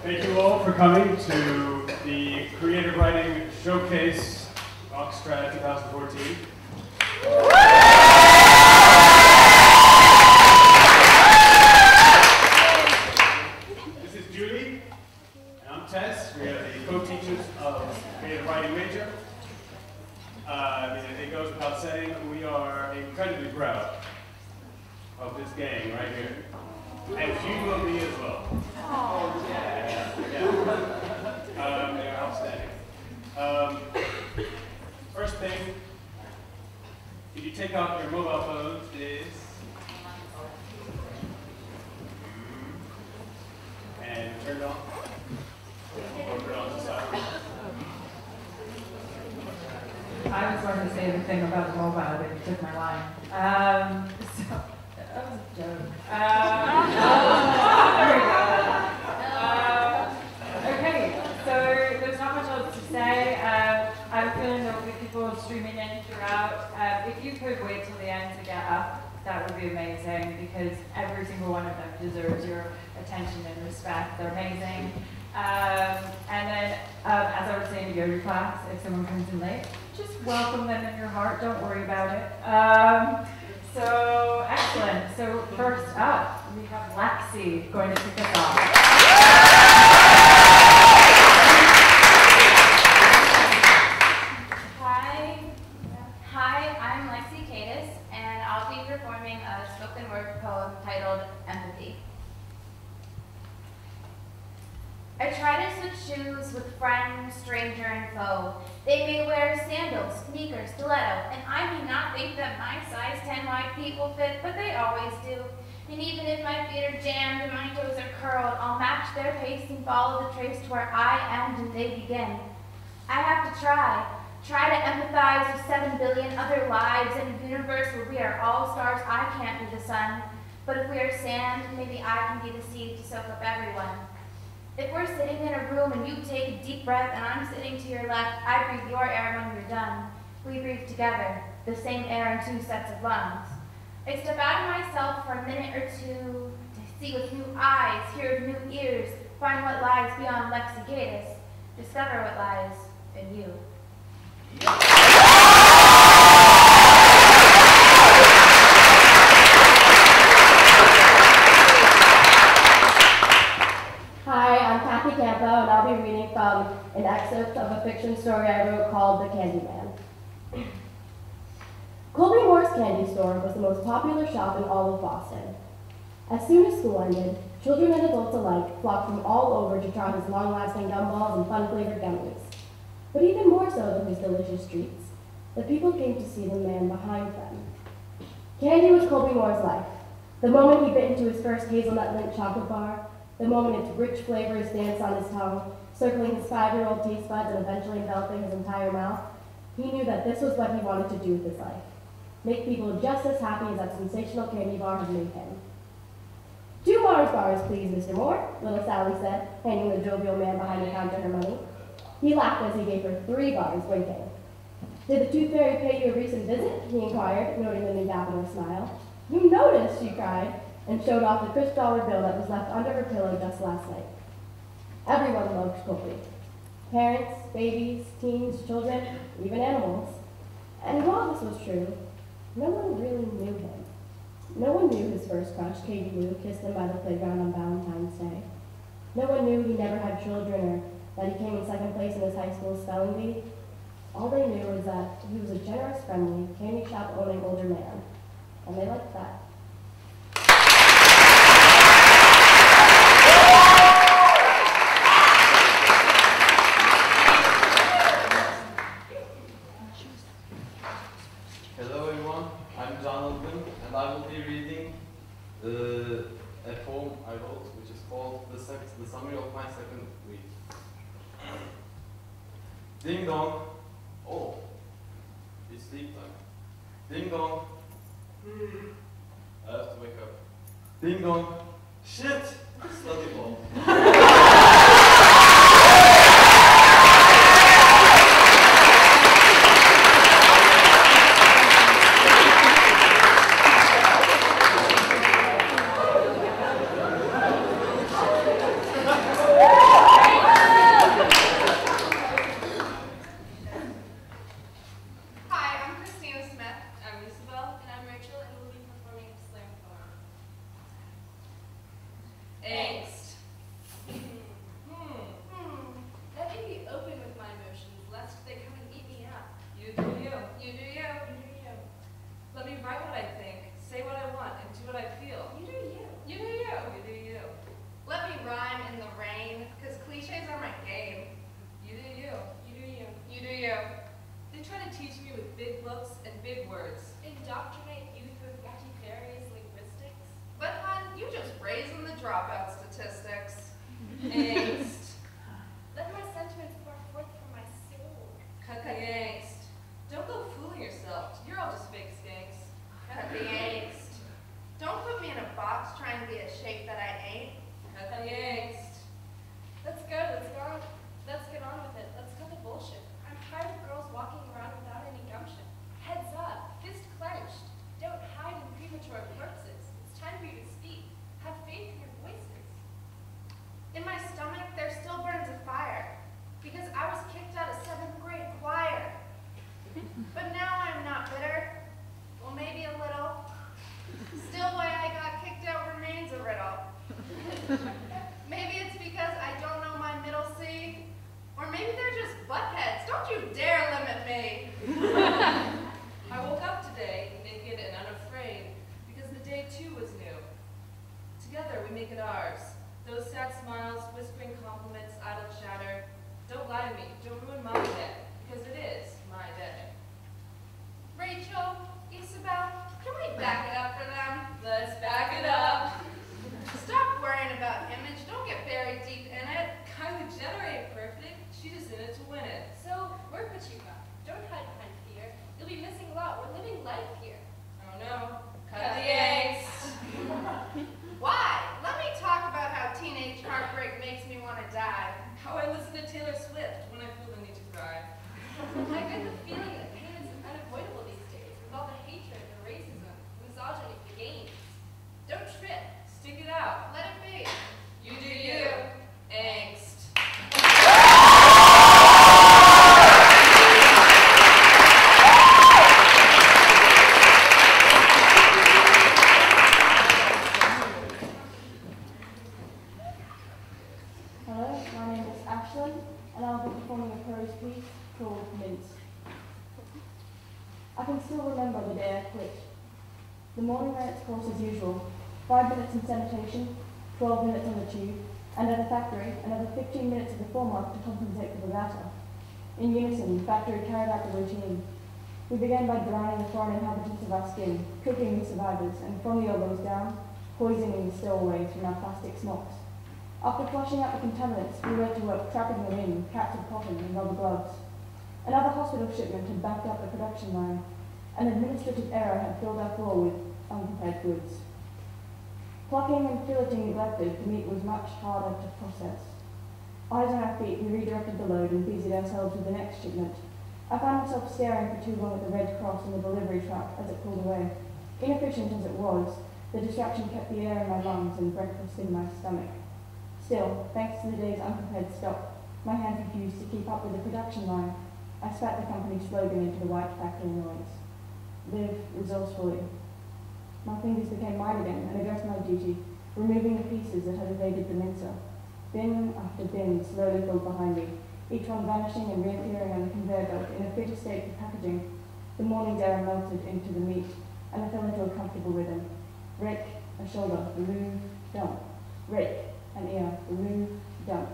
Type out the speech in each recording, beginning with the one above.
Thank you all for coming to the Creative Writing Showcase, OxTrad 2014. This is Julie, and I'm Tess. We are the co-teachers of Creative Writing major. It goes without saying, we are incredibly proud of this gang right here. And you will be as well. Oh, yeah. They are outstanding. First thing, if you take out your mobile phones, is and turn it on. Or put it on the side. I was going to say the thing about the mobile, but you took my line. So that was a joke. There we go. Okay, so there's not much else to say. I'm feeling that with people streaming in throughout, if you could wait till the end to get up, that would be amazing, because every single one of them deserves your attention and respect. They're amazing. And then, as I was saying to yoga class, if someone comes in late, just welcome them in your heart. Don't worry about it. So, excellent. So, first up, we have Lexi going to kick us off. Hi, I'm Lexi Cadis, and I'll be performing a spoken word poem titled Empathy. I try to switch shoes with friend, stranger, and foe. They may wear sandals, sneakers, stiletto, and I may not think that my size 10 wide feet will fit, but they always do. And even if my feet are jammed and my toes are curled, I'll match their pace and follow the trace to where I end and they begin. I have to try to empathize with 7 billion other lives in a universe where we are all stars. I can't be the sun, but if we are sand, maybe I can be the seed to soak up everyone. If we're sitting in a room and you take a deep breath and I'm sitting to your left, I breathe your air when you're done. We breathe together, the same air in 2 sets of lungs. I step out of myself for a minute or two to see with new eyes, hear with new ears, find what lies beyond Lexi Gatus, discover what lies in you. Hi, I'm Kathy Campo, and I'll be reading from an excerpt of a fiction story I wrote called The Candyman. Colby Moore's Candy Store was the most popular shop in all of Boston. As soon as school ended, children and adults alike flocked from all over to try his long-lasting gumballs and fun-flavored gummies. But even more so than his delicious treats, the people came to see the man behind them. Candy was Colby Moore's life. The moment he bit into his first hazelnut mint chocolate bar, the moment its rich flavors danced on his tongue, circling his 5-year-old taste buds and eventually enveloping his entire mouth, he knew that this was what he wanted to do with his life. Make people just as happy as that sensational candy bar had made him. 2 Mars bars, please, Mr. Moore, little Sally said, handing the jovial man behind the counter her money. He laughed as he gave her 3 bars, winking. Did the tooth fairy pay you a recent visit? He inquired, noting the new gap in her smile. You noticed, she cried, and showed off the crisp dollar bill that was left under her pillow just last night. Everyone loved Colby. Parents, babies, teens, children, even animals. And while this was true, no one really knew him. No one knew his first crush, Katie Lou, kissed him by the playground on Valentine's Day. No one knew he never had children or that he came in 2nd place in his high school spelling bee. All they knew was that he was a generous, friendly, candy shop owning older man. And they liked that. Hello everyone, I'm Jonathan, and I will be reading a poem I wrote, which is called The Summary of My Second Week. Ding dong. Oh, it's sleep time. Ding dong. I have to wake up. Ding dong. Shit! Study ball. dropout statistics. Angst. Let my sentiments pour forth from my soul. Cut the angst. Don't go fooling yourself. You're all just fake skanks. Cut the angst. Don't put me in a box trying to be a shape that I ain't. Cut the angst. Let's go, let's get on with it. Let's cut the bullshit. I'm tired of girls walking around without any gumption. Heads up, fist clenched. Don't hide in premature corpses. It's time for you to speak. Have faith in your voices. In my stomach, there still burns a fire, because I was kicked out of 7th grade choir. But now I'm not bitter. Well, maybe a little. Still, why I got kicked out remains a riddle. Maybe it's because I don't know my middle C, or maybe they're just buttheads. Don't you dare limit me. I woke up today, naked and unafraid, because the day too was new. Together we make it ours. Those sad smiles, whispering compliments, idle chatter. Don't lie to me, don't ruin my day, because it is my day. Rachel, Isabel, can we back it up for them? Let's back it up. Stop worrying about image. Don't get buried deep in it. Kylie Jenner ain't perfect, she's just in it to win it. So, work what you got. Don't hide behind fear. You'll be missing a lot. We're living life here. Oh no, cut the angst. Why? Let me talk about how teenage heartbreak makes me want to die. How I listen to Taylor Swift when I feel the need to cry. I get the feeling that pain is unavoidable these days, with all the hatred, the racism, misogyny, the games. Don't trip. Stick it out. Let it be. You do you. Angst. Hello, my name is Ashlyn, and I'll be performing a prose piece called Mince. I can still remember the day I quit. The morning ran its course as usual, 5 minutes in sanitation, 12 minutes on the tube, and at the factory, another 15 minutes of the former to compensate for the latter. In unison, the factory carried out the routine. We began by drying the foreign inhabitants of our skin, cooking the survivors, and from the elbows down, poisoning the stowaways from our plastic smocks. After flushing out the contaminants, we went to work trapping them in with caps of cotton and rubber gloves. Another hospital shipment had backed up the production line. An administrative error had filled our floor with unprepared goods. Plucking and filleting neglected, the meat was much harder to process. Eyes on our feet, we redirected the load and busied ourselves with the next shipment. I found myself staring for too long at the red cross on the delivery truck as it pulled away. Inefficient as it was, the distraction kept the air in my lungs and breakfast in my stomach. Still, thanks to the day's unprepared stop, my hands refused to keep up with the production line. I spat the company's slogan into the white factory noise. Live resourcefully. My fingers became mine again and addressed my duty, removing the pieces that had evaded the mincer. Bin after bin slowly filled behind me, each one vanishing and reappearing on the conveyor belt in a fitter state for packaging. The morning's air melted into the meat, and I fell into a comfortable rhythm. Rake, a shoulder, remove, dump. Rake, an ear, remove, dump.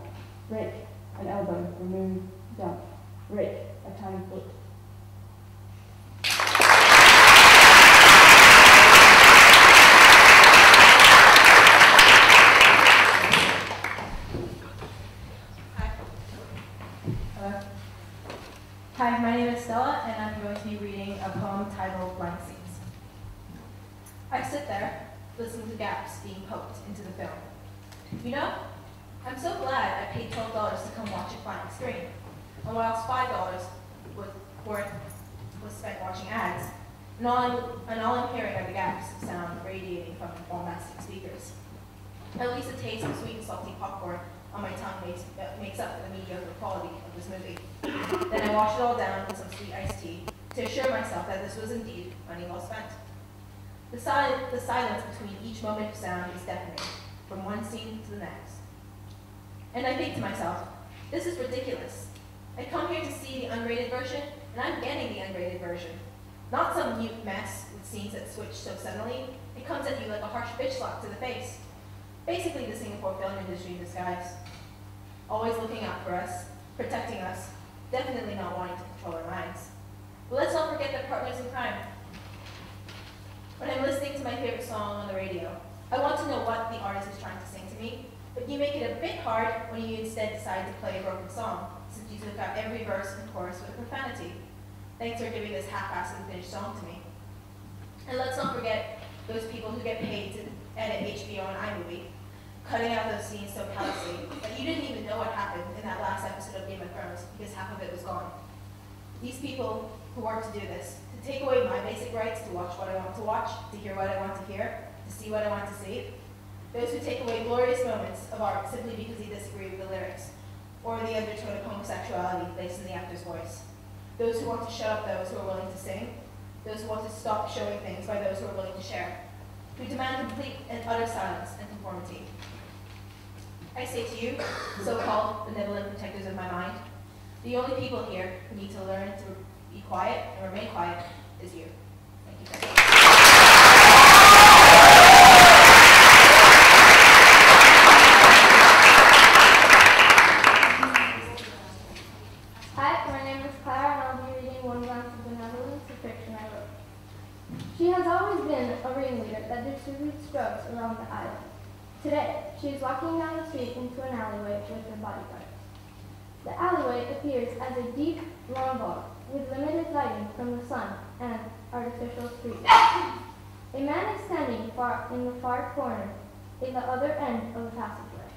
Rake, an elbow, remove, dump. Rake, a tiny foot. Hi, my name is Stella, and I'm going to be reading a poem titled Blank Scenes. I sit there, listening to gaps being poked into the film. You know, I'm so glad I paid $12 to come watch it blank screen, and whilst $5 was spent watching ads, and all I'm hearing are the gaps of sound radiating from the bombastic speakers. At least a taste of sweet and salty popcorn on my tongue makes up for the mediocre quality of this movie. Then I wash it all down with some sweet iced tea to assure myself that this was indeed money well spent. The silence between each moment of sound is deafening, from one scene to the next. And I think to myself, this is ridiculous. I come here to see the unrated version, and I'm getting the unrated version. Not some mute mess with scenes that switch so suddenly. It comes at you like a harsh bitch slap to the face. Basically the Singapore film industry in disguise. Always looking out for us, protecting us, definitely not wanting to control our minds. But let's not forget their partners in crime. When I'm listening to my favorite song on the radio, I want to know what the artist is trying to sing you make it a bit hard when you instead decide to play a broken song, since you took out every verse and chorus with a profanity. Thanks for giving this half-assed unfinished song to me. And let's not forget those people who get paid to edit HBO and iMovie, cutting out those scenes so callously that you didn't even know what happened in that last episode of Game of Thrones because half of it was gone. These people who work to do this, to take away my basic rights to watch what I want to watch, to hear what I want to hear, to see what I want to see, those who take away glorious moments of art simply because they disagree with the lyrics, or the undertone of homosexuality placed in the actor's voice, those who want to shut up those who are willing to sing, those who want to stop showing things by those who are willing to share, who demand complete and utter silence and conformity. I say to you, so-called benevolent protectors of my mind, the only people here who need to learn to be quiet and remain quiet is you. Thank you very much. Hi, my name is Claire, and I'll be reading One Glance of Benevolence, a fiction I wrote. She has always been a ringleader that distributes drugs around the island. Today, she is walking down the street into an alleyway with her bodyguards. The alleyway appears as a deep, long vault with limited lighting from the sun and artificial streets. A man is standing in the far corner, in the other end of the passageway.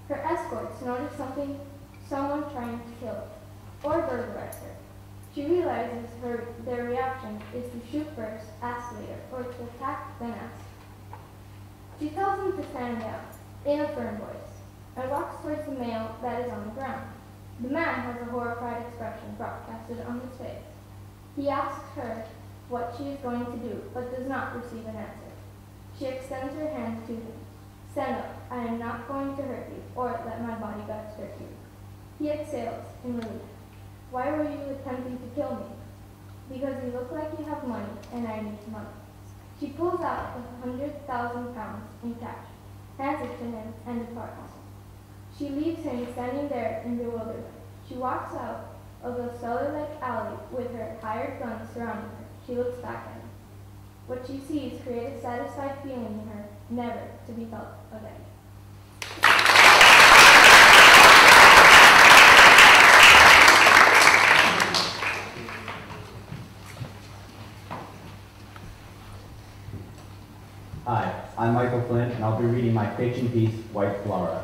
Her escorts notice someone trying to kill her or burglarize her. She realizes their reaction is to shoot first, ask later, or to attack, then ask. She tells them to stand down, in a firm voice, and walks towards the male that is on the ground. The man has a horrified expression broadcasted on his face. He asks her what she is going to do, but does not receive an answer. She extends her hand to him. Stand up, I am not going to hurt you, or let my bodyguards hurt you. He exhales in relief. Why were you attempting to kill me? Because you look like you have money, and I need money. She pulls out 100,000 pounds in cash, hands it to him, and departs. She leaves him standing there in bewilderment. She walks out of the cellar-like alley with her hired guns surrounding her. She looks back at him. What she sees creates a satisfied feeling in her, never to be felt again. Hi, I'm Michael Flynn, and I'll be reading my fiction piece, White Flora.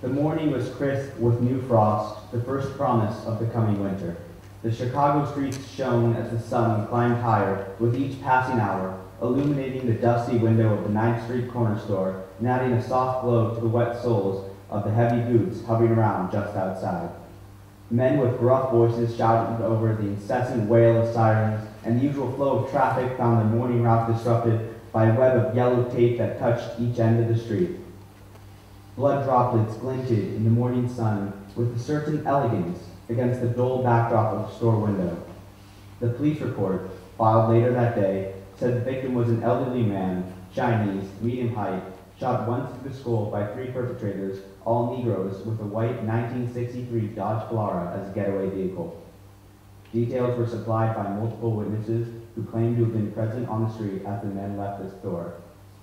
The morning was crisp with new frost, the first promise of the coming winter. The Chicago streets shone as the sun climbed higher with each passing hour, illuminating the dusty window of the 9th Street corner store and adding a soft glow to the wet soles of the heavy boots hovering around just outside. Men with gruff voices shouted over the incessant wail of sirens, and the usual flow of traffic found the morning route disrupted by a web of yellow tape that touched each end of the street. Blood droplets glinted in the morning sun with a certain elegance against the dull backdrop of the store window. The police report, filed later that day, said the victim was an elderly man, Chinese, medium height, shot once through the skull by 3 perpetrators, all Negroes, with a white 1963 Dodge Flora as a getaway vehicle. Details were supplied by multiple witnesses who claimed to have been present on the street as the men left the store.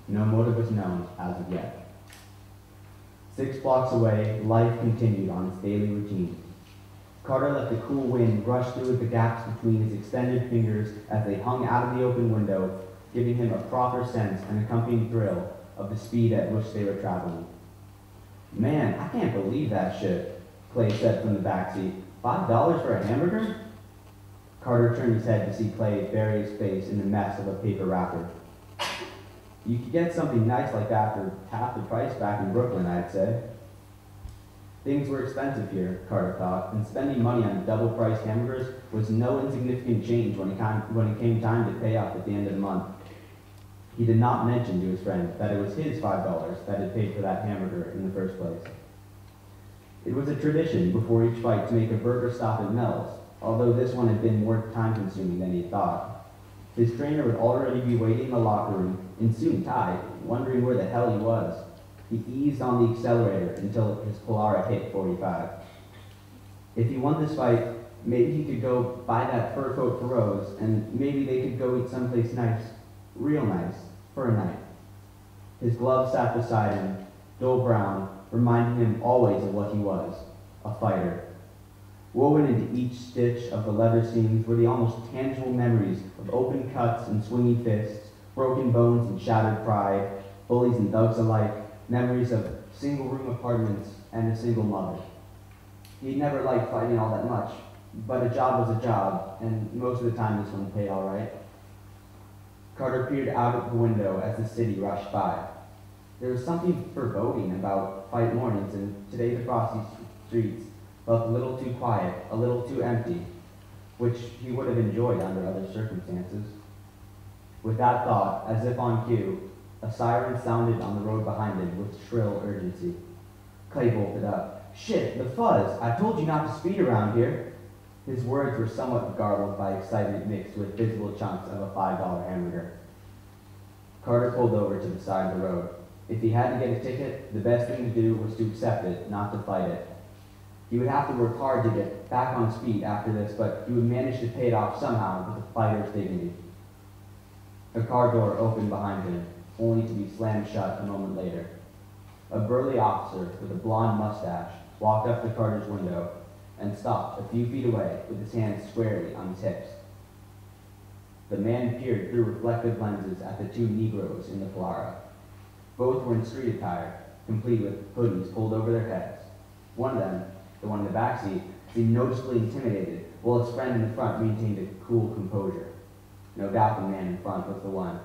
No motive was known as of yet. 6 blocks away, life continued on its daily routine. Carter let the cool wind rush through the gaps between his extended fingers as they hung out of the open window, giving him a proper sense and accompanying thrill of the speed at which they were traveling. Man, I can't believe that shit, Clay said from the backseat. $5 for a hamburger? Carter turned his head to see Clay bury his face in the mess of a paper wrapper. You could get something nice like that for half the price back in Brooklyn, I'd say. Things were expensive here, Carter thought, and spending money on double-priced hamburgers was no insignificant change when it came time to pay up at the end of the month. He did not mention to his friend that it was his $5 that had paid for that hamburger in the first place. It was a tradition before each fight to make a burger stop at Mel's, although this one had been more time-consuming than he thought. His trainer would already be waiting in the locker room, in suit and tie, wondering where the hell he was. He eased on the accelerator until his Polara hit 45. If he won this fight, maybe he could go buy that fur coat for Rose, and maybe they could go eat someplace nice, real nice, for a night. His glove sat beside him, dull brown, reminding him always of what he was, a fighter. Woven into each stitch of the leather seams were the almost tangible memories of open cuts and swinging fists, broken bones and shattered pride, bullies and thugs alike, memories of single-room apartments and a single mother. He'd never liked fighting all that much, but a job was a job, and most of the time this one paid all right. Carter peered out of the window as the city rushed by. There was something foreboding about fight mornings, and today the frosty streets felt a little too quiet, a little too empty, which he would have enjoyed under other circumstances. With that thought, as if on cue, a siren sounded on the road behind him with shrill urgency. Clay bolted up. "Shit, the fuzz! I told you not to speed around here." His words were somewhat garbled by excitement mixed with visible chunks of a $5 hamburger. Carter pulled over to the side of the road. If he had to get a ticket, the best thing to do was to accept it, not to fight it. He would have to work hard to get back on his feet after this, but he would manage to pay it off somehow with a fighter's dignity. A car door opened behind him, only to be slammed shut a moment later. A burly officer with a blonde mustache walked up to Carter's window and stopped a few feet away with his hands squarely on his hips. The man peered through reflective lenses at the two Negroes in the Polara. Both were in street attire, complete with hoodies pulled over their heads. One of them, the one in the back seat, seemed noticeably intimidated, while his friend in the front maintained a cool composure. No doubt the man in front was the one.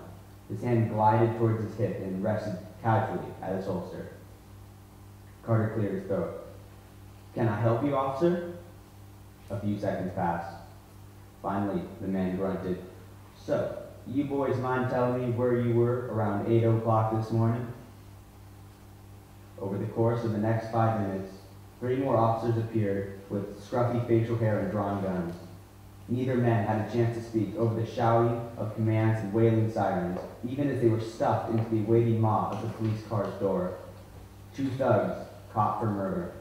His hand glided towards his hip and rested casually at his holster. Carter cleared his throat. "Can I help you, officer?" A few seconds passed. Finally, the man grunted. "So, you boys mind telling me where you were around 8 o'clock this morning?" Over the course of the next 5 minutes, 3 more officers appeared with scruffy facial hair and drawn guns. Neither man had a chance to speak over the shouting of commands and wailing sirens, even as they were stuffed into the waiting mob at the police car's door. 2 thugs caught for murder.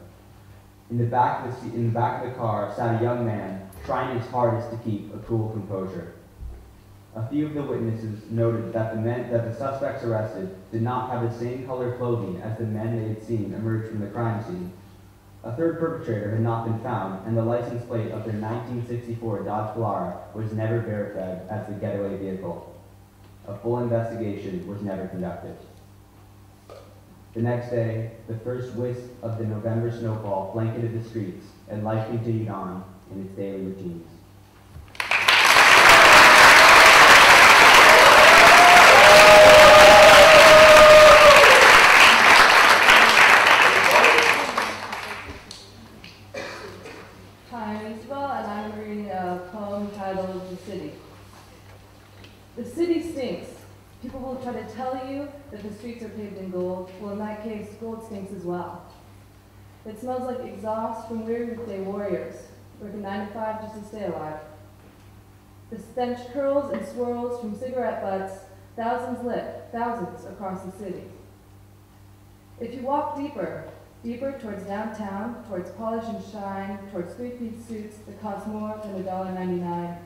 In the back of the car sat a young man trying his hardest to keep a cool composure. A few of the witnesses noted that the suspects arrested did not have the same color clothing as the men they had seen emerge from the crime scene. A third perpetrator had not been found, and the license plate of their 1964 Dodge Polara was never verified as the getaway vehicle. A full investigation was never conducted. The next day, the first wisp of the November snowfall blanketed the streets, and life continued on in its daily routines. The city stinks. People will try to tell you that the streets are paved in gold. Well, in that case, gold stinks as well. It smells like exhaust from weary-day warriors, working 9 to 5 just to stay alive. The stench curls and swirls from cigarette butts, thousands lit, thousands across the city. If you walk deeper towards downtown, towards polish and shine, towards 3-piece suits that cost more than $1.99,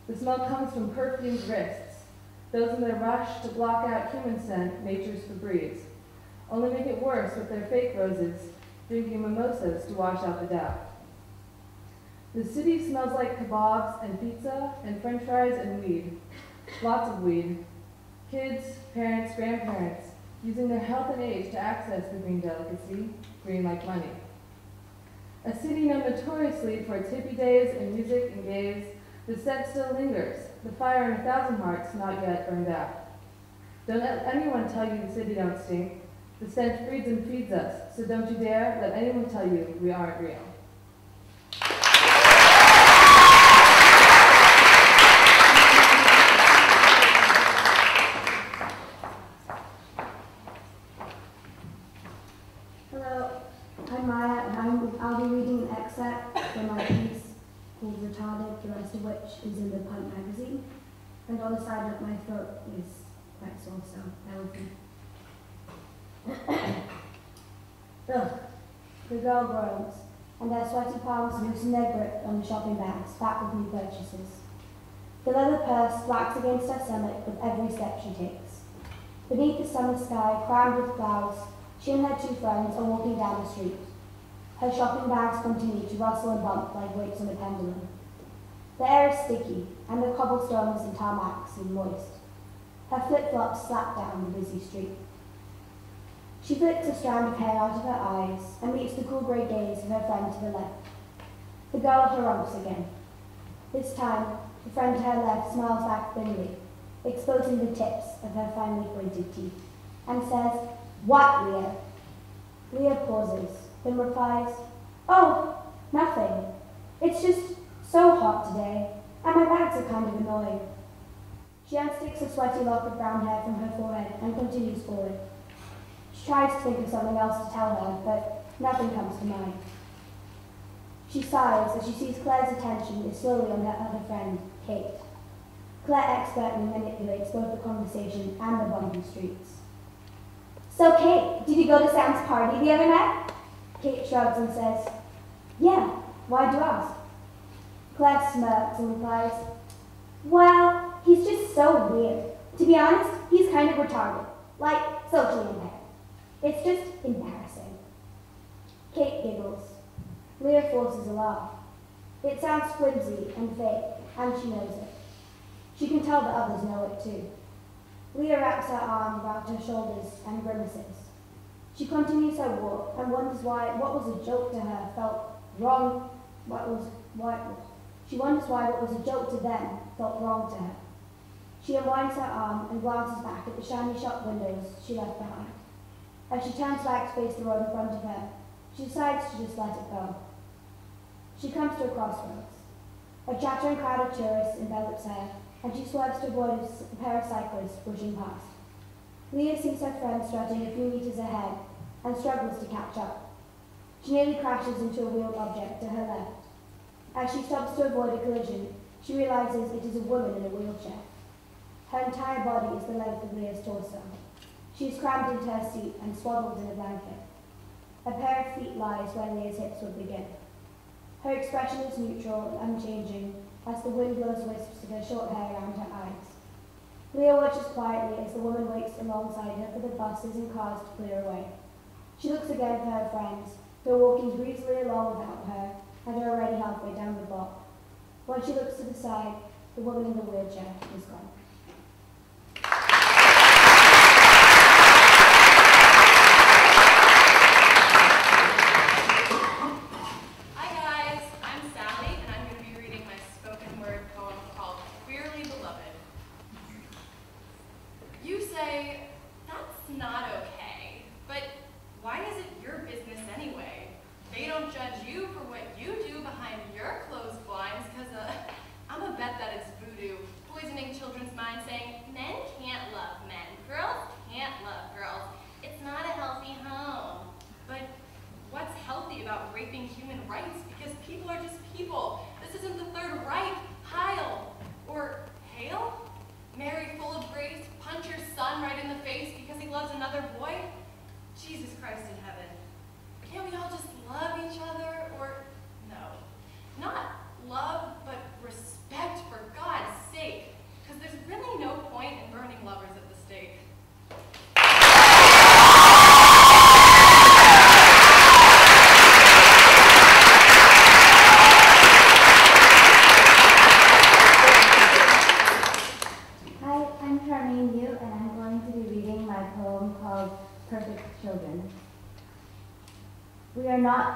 the smell comes from perfumed wrists, those in their rush to block out human scent, nature's Febreze, only make it worse with their fake roses, drinking mimosas to wash out the doubt. The city smells like kebabs and pizza and french fries and weed, lots of weed. Kids, parents, grandparents, using their health and age to access the green delicacy, green like money. A city known notoriously for its hippie days and music and gays, the scent still lingers, the fire in 1,000 hearts not yet burned out. Don't let anyone tell you the city don't stink. The stench breeds and feeds us, so don't you dare let anyone tell you we aren't real. Hello, I'm Maya, and I'll be reading an excerpt from my piece called Retarded, the rest of which is in the Punk magazine. And on the side of my throat is quite sore, so bear with me. Ugh, the girl groans, and their sweaty palms loosen their grip on the shopping bags, fat with new purchases. The leather purse whacks against her stomach with every step she takes. Beneath the summer sky, crammed with clouds, she and her two friends are walking down the street. Her shopping bags continue to rustle and bump like weights on a pendulum. The air is sticky, and the cobblestones and tarmac seem moist. Her flip-flops slap down the busy street. She flicks a strand of hair out of her eyes and meets the cool grey gaze of her friend to the left. The girl harumphs again. This time, the friend to her left smiles back thinly, exposing the tips of her finely pointed teeth, and says, "What, Leah?" Leah pauses, then replies, "Oh, nothing. It's just so hot today, and my bags are kind of annoying." She unsticks a sweaty lock of brown hair from her forehead and continues forward. She tries to think of something else to tell her, but nothing comes to mind. She sighs as she sees Claire's attention is slowly on her other friend, Kate. Claire expertly manipulates both the conversation and the bumpy streets. "So, Kate, did you go to Sam's party the other night?" Kate shrugs and says, "Yeah, why'd you ask?" Claire smirks and replies, "Well, he's just so weird. To be honest, he's kind of retarded, like socially impaired. It's just embarrassing." Kate giggles. Leah forces a laugh. It sounds flimsy and fake, and she knows it. She can tell the others know it too. Leah wraps her arm around her shoulders and grimaces. She continues her walk and wonders why what was a joke to her felt wrong. She wonders why what was a joke to them felt wrong to her. She unwinds her arm and glances back at the shiny shop windows she left behind. As she turns back to face the road in front of her, she decides to just let it go. She comes to a crossroads. A chattering crowd of tourists envelops her, and she swerves to avoid a pair of cyclists pushing past. Leah sees her friend strutting a few meters ahead and struggles to catch up. She nearly crashes into a wheeled object to her left. As she stops to avoid a collision, she realizes it is a woman in a wheelchair. Her entire body is the length of Leah's torso. She is crammed into her seat and swaddled in a blanket. A pair of feet lies where Leah's hips would begin. Her expression is neutral and unchanging as the wind blows wisps of her short hair around her eyes. Leah watches quietly as the woman waits alongside her for the buses and cars to clear away. She looks again for her friends, who are walking breezily along without her and are already halfway down the block. When she looks to the side, the woman in the wheelchair is gone.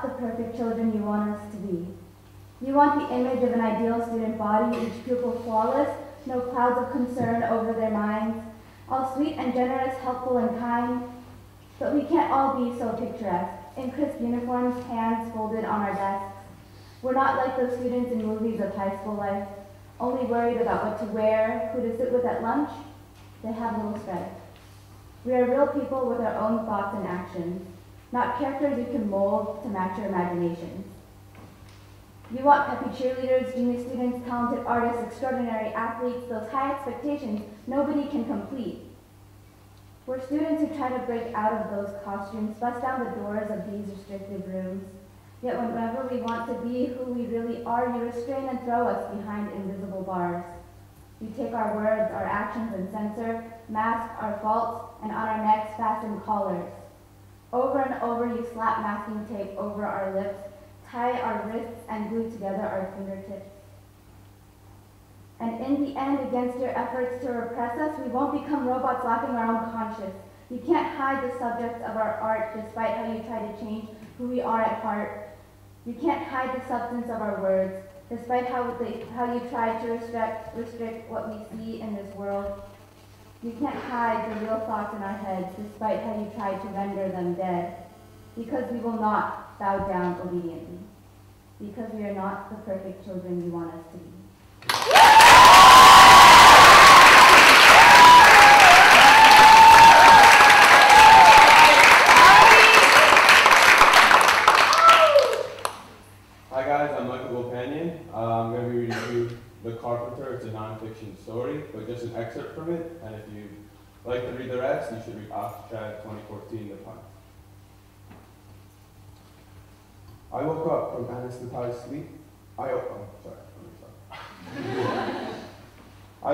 The perfect children you want us to be. You want the image of an ideal student body, each pupil flawless, no clouds of concern over their minds, all sweet and generous, helpful and kind. But we can't all be so picturesque, in crisp uniforms, hands folded on our desks. We're not like those students in movies of high school life, only worried about what to wear, who to sit with at lunch. They have little stress. We are real people with our own thoughts and actions, not characters you can mold to match your imaginations. You want peppy cheerleaders, genius students, talented artists, extraordinary athletes, those high expectations nobody can complete. We're students who try to break out of those costumes, bust down the doors of these restrictive rooms. Yet whenever we want to be who we really are, you restrain and throw us behind invisible bars. You take our words, our actions, and censor mask our faults, and on our necks fasten collars. Over and over you slap masking tape over our lips, tie our wrists, and glue together our fingertips. And in the end, against your efforts to repress us, we won't become robots lacking our own conscience. You can't hide the subjects of our art despite how you try to change who we are at heart. You can't hide the substance of our words despite how you try to restrict what we see in this world. You can't hide the real thoughts in our heads despite how you try to render them dead. Because we will not bow down obediently. Because we are not the perfect children you want us to be. Hi guys, I'm Michael Gopanian. I'm going to be reading to you The Carpenter. It's a non-fiction story, but just an excerpt from it. And if you'd like to read the rest, you should read OxTrad 2014, The Punt. I woke up from anesthetized sleep. I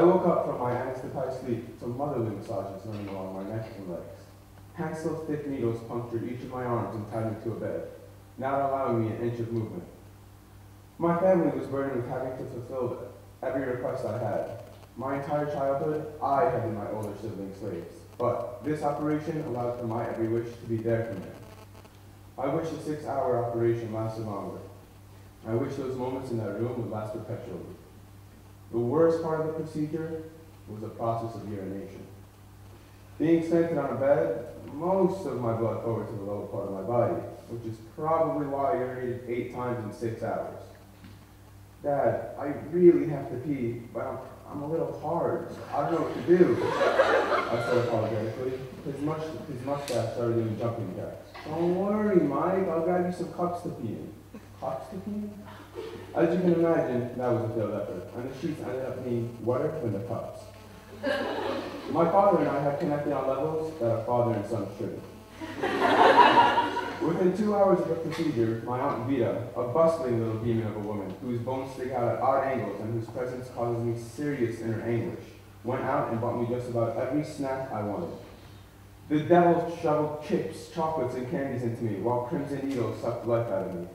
woke up from my anesthetized sleep to motherly massages running along my neck and legs. Pencil thick needles punctured each of my arms and tied me to a bed, not allowing me an inch of movement. My family was burdened with having to fulfill every request I had. My entire childhood, I had been my older siblings' slaves, but this operation allowed for my every wish to be there for me. I wish the 6-hour operation lasted longer. I wish those moments in that room would last perpetually. The worst part of the procedure was the process of urination. Being cemented on a bed, most of my blood forward to the lower part of my body, which is probably why I urinated 8 times in 6 hours. Dad, I really have to pee, but I'm a little hard. I don't know what to do. I said apologetically. His mustache started doing jumping jacks. Don't worry, Mike. I'll grab you some cups to pee in. Cups to pee in? As you can imagine, that was a failed effort, and the sheets ended up being wetter than the cups. My father and I had connected on levels that a father and son shouldn't. Within 2 hours of the procedure, my Aunt Vita, a bustling little demon of a woman whose bones stick out at odd angles and whose presence causes me serious inner anguish, went out and bought me just about every snack I wanted. The devil shoveled chips, chocolates, and candies into me, while crimson needles sucked life out of me.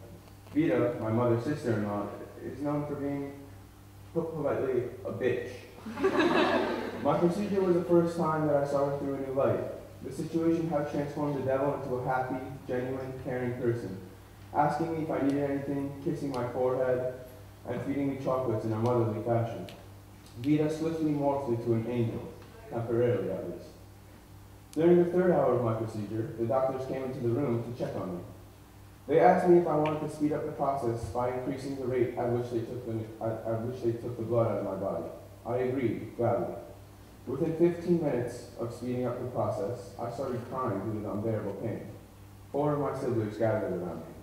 Vita, my mother's sister-in-law, is known for being, put politely, a bitch. My procedure was the first time that I saw her through a new light. The situation had transformed the devil into a happy, genuine, caring person, asking me if I needed anything, kissing my forehead, and feeding me chocolates in a motherly fashion. Vita swiftly morphed into an angel, temporarily at least. During the 3rd hour of my procedure, the doctors came into the room to check on me. They asked me if I wanted to speed up the process by increasing the rate at which they took the blood out of my body. I agreed, gladly. Within 15 minutes of speeding up the process, I started crying due to the unbearable pain. 4 of my siblings gathered around me.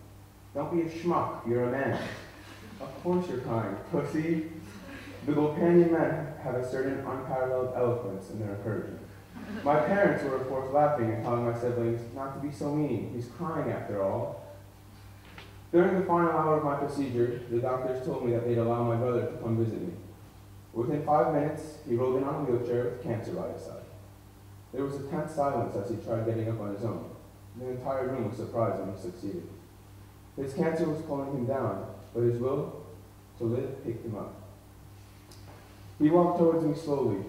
Don't be a schmuck, you're a man. Of course you're crying, pussy. The Gopanian men have a certain unparalleled eloquence in their encouragement. My parents were of course laughing and telling my siblings not to be so mean, he's crying after all. During the final hour of my procedure, the doctors told me that they'd allow my brother to come visit me. Within 5 minutes, he rolled in on a wheelchair with cancer by his side. There was a tense silence as he tried getting up on his own. The entire room was surprised when he succeeded. His cancer was pulling him down, but his will to live picked him up. He walked towards me slowly,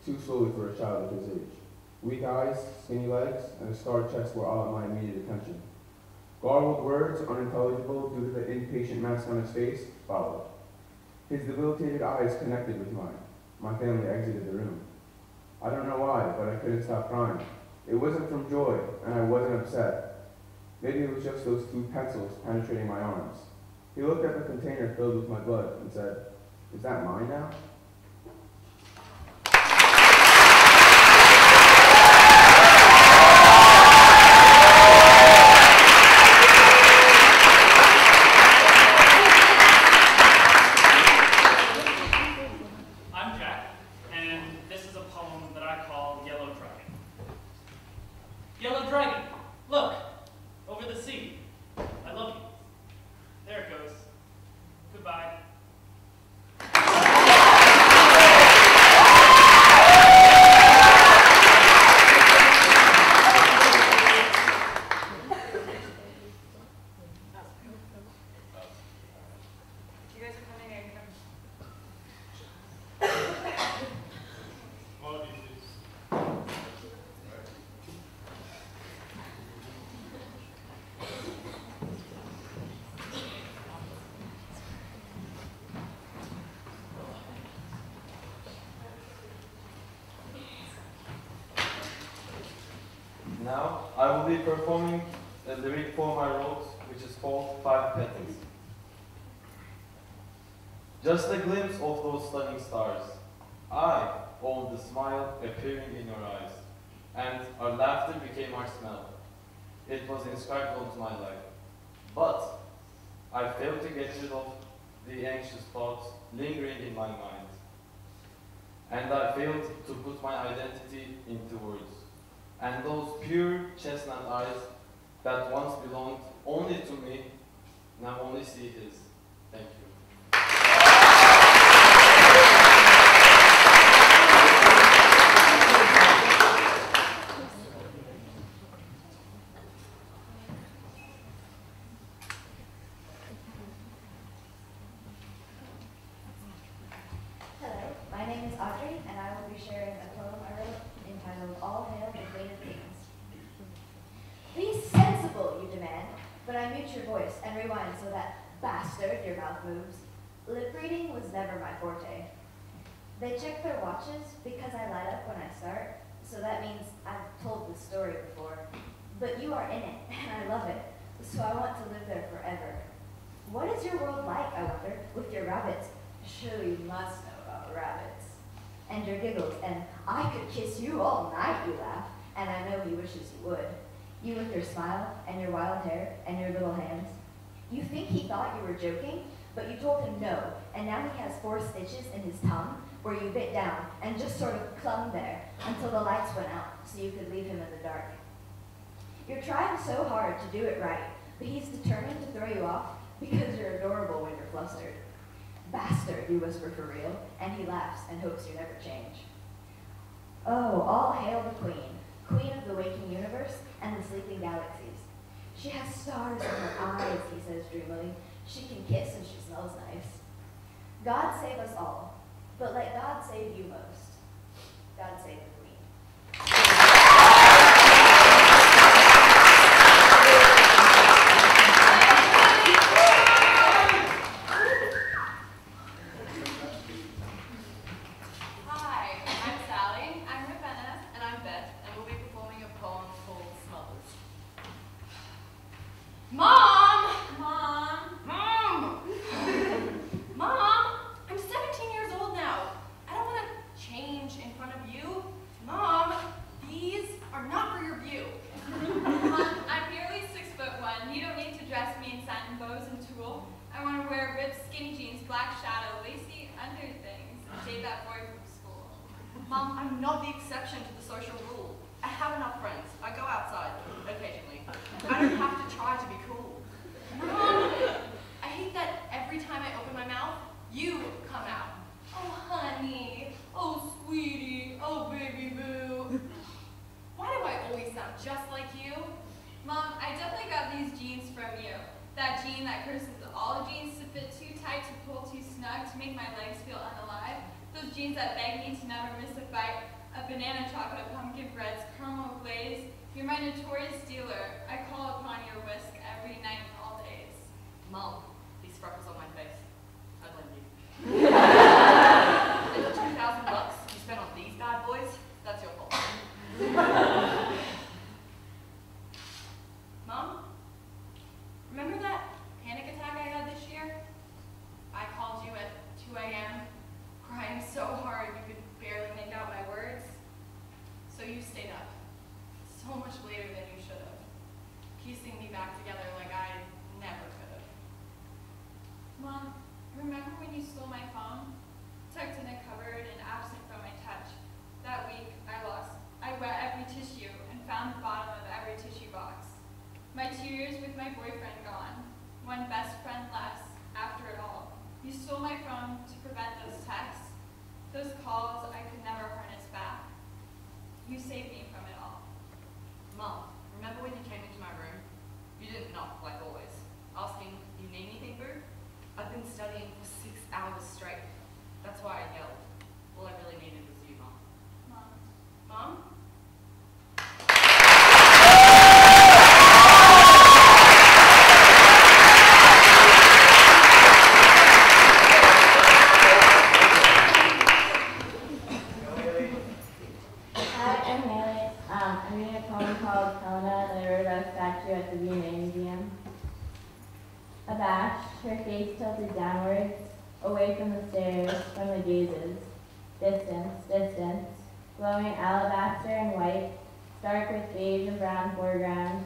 too slowly for a child of his age. Weak eyes, skinny legs, and a scarred chest were all at my immediate attention. Garbled words, unintelligible due to the inpatient mask on his face, followed. His debilitated eyes connected with mine. My family exited the room. I don't know why, but I couldn't stop crying. It wasn't from joy, and I wasn't upset. Maybe it was just those 2 pencils penetrating my arms. He looked at the container filled with my blood and said, "Is that mine now?" Yellow dragon, look, over the sea. I love you. There it goes. Goodbye. Now, I will be performing a lyric poem I wrote, which is called 5 Petals. Just a glimpse of those stunning stars. I owned the smile appearing in your eyes, and our laughter became our smell. It was inscribed onto my life. But I failed to get rid of the anxious thoughts lingering in my mind. And I failed to put my identity into words. And those pure chestnut eyes that once belonged only to me, now only see his. Thank you. Hello, my name is Audrey, and I will be sharing a poem I wrote entitled All Hail the Queen of Kings. Be sensible, you demand, but I mute your voice and rewind so that, bastard, your mouth moves. Lip reading was never my forte. They check their watches because I light up when I start, so that means I've told this story before. But you are in it, and I love it, so I want to live there forever. What is your world like, I wonder, with your rabbits? Surely you must know about rabbits. And your giggles, and I could kiss you all night, you laugh, and I know he wishes you would. You with your smile, and your wild hair, and your little hands. You think he thought you were joking, but you told him no, and now he has 4 stitches in his tongue where you bit down and just sort of clung there until the lights went out so you could leave him in the dark. You're trying so hard to do it right, but he's determined to throw you off because you're adorable when you're flustered. Bastard, you whisper for real, and he laughs and hopes you never change. Oh, all hail the queen, queen of the waking universe and the sleeping galaxies. She has stars in her eyes, he says dreamily. She can kiss and she smells nice. God save us all, but let God save you most. God save the queen. Hi, I'm Sally, I'm Ravenna, and I'm Beth, and we'll be performing a poem called Smothers. Mom! Mom! Mom! Mom! I'm 17 years old now. I don't want to change in front of you. Mom, these are not for your view. Mom, I'm nearly 6'1". You don't need to dress me in satin bows and tulle. I want to wear ripped skinny jeans, black shadow, lacy under things, and shave that boy from school. Mom, I'm not the exception to the social rule. I have enough friends. I go outside occasionally. I don't have to try to be cool. Mom, I hate that every time I open my mouth, you come out. Oh, honey. Oh, sweetie. Oh, baby boo. Why do I always sound just like you? Mom, I definitely got these jeans from you. That jean that curses all jeans to fit too tight, to pull too snug, to make my legs feel unalive. Those jeans that beg me to never miss a bite of banana chocolate pumpkin breads, caramel glaze. You're my notorious dealer. I call upon your whisk every night and all days. Mom, these freckles on my face. I blame you. And the $2,000 you spent on these bad boys, that's your fault. Mom, remember that panic attack I had this year? I called you at 2 a.m., crying so hard you could barely make out my words. So you stayed up, so much later than you should have, piecing me back together like I never could have. Mom, remember when you stole my phone? Tucked in a cupboard and absent from my touch. That week, I wet every tissue and found the bottom of every tissue box. My 2 years with my boyfriend gone, one best friend less, after it all. You stole my phone to prevent those texts, those calls I could never harness back. You saved me from it all. Mom, remember when you came into my room? You didn't knock, like always, asking, "You need anything, boo?" I've been studying for 6 hours straight. That's why I yelled. All I really needed was you, Mom. Mom? Mom? Hi, I'm Haley. I'm reading a poem called Helena that I wrote about a statue at the V&A Museum. Abashed, her face tilted downwards, away from the stairs, from the gazes. Distance, distance, glowing alabaster and white, stark with beige and brown foreground,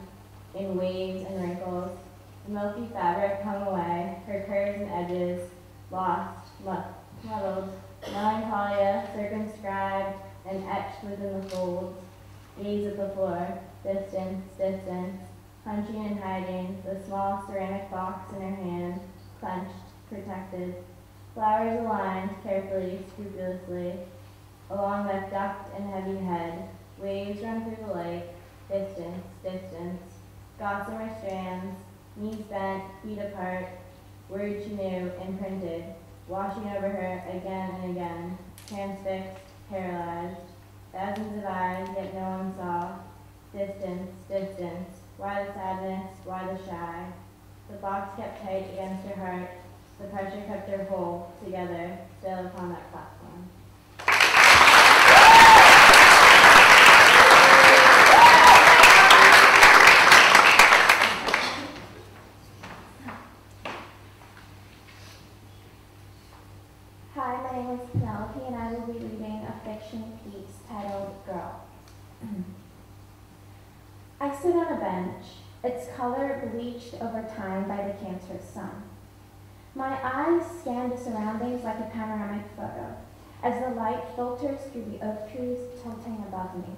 in waves and wrinkles. The milky fabric hung away, her curves and edges, lost, muddled, melancholia, circumscribed, and etched within the folds. Gaze at the floor, distance, distance, hunching and hiding, the small ceramic box in her hand, clenched, protected. Flowers aligned, carefully, scrupulously, along that ducked and heavy head. Waves run through the lake, distance, distance, gossamer strands, knees bent, feet apart, words she knew, imprinted, washing over her again and again, transfixed, paralyzed. Thousands of eyes, yet no one saw. Distance, distance, why the sadness, why the shy? The box kept tight against her heart, the pressure kept her whole, together, still upon that platform. Hi, my name is Penelope, and I will be reading a fiction piece titled Girl. I stood on a bench, its color bleached over time by the cancerous sun. My eyes scanned the surroundings like a panoramic photo, as the light filters through the oak trees tilting above me.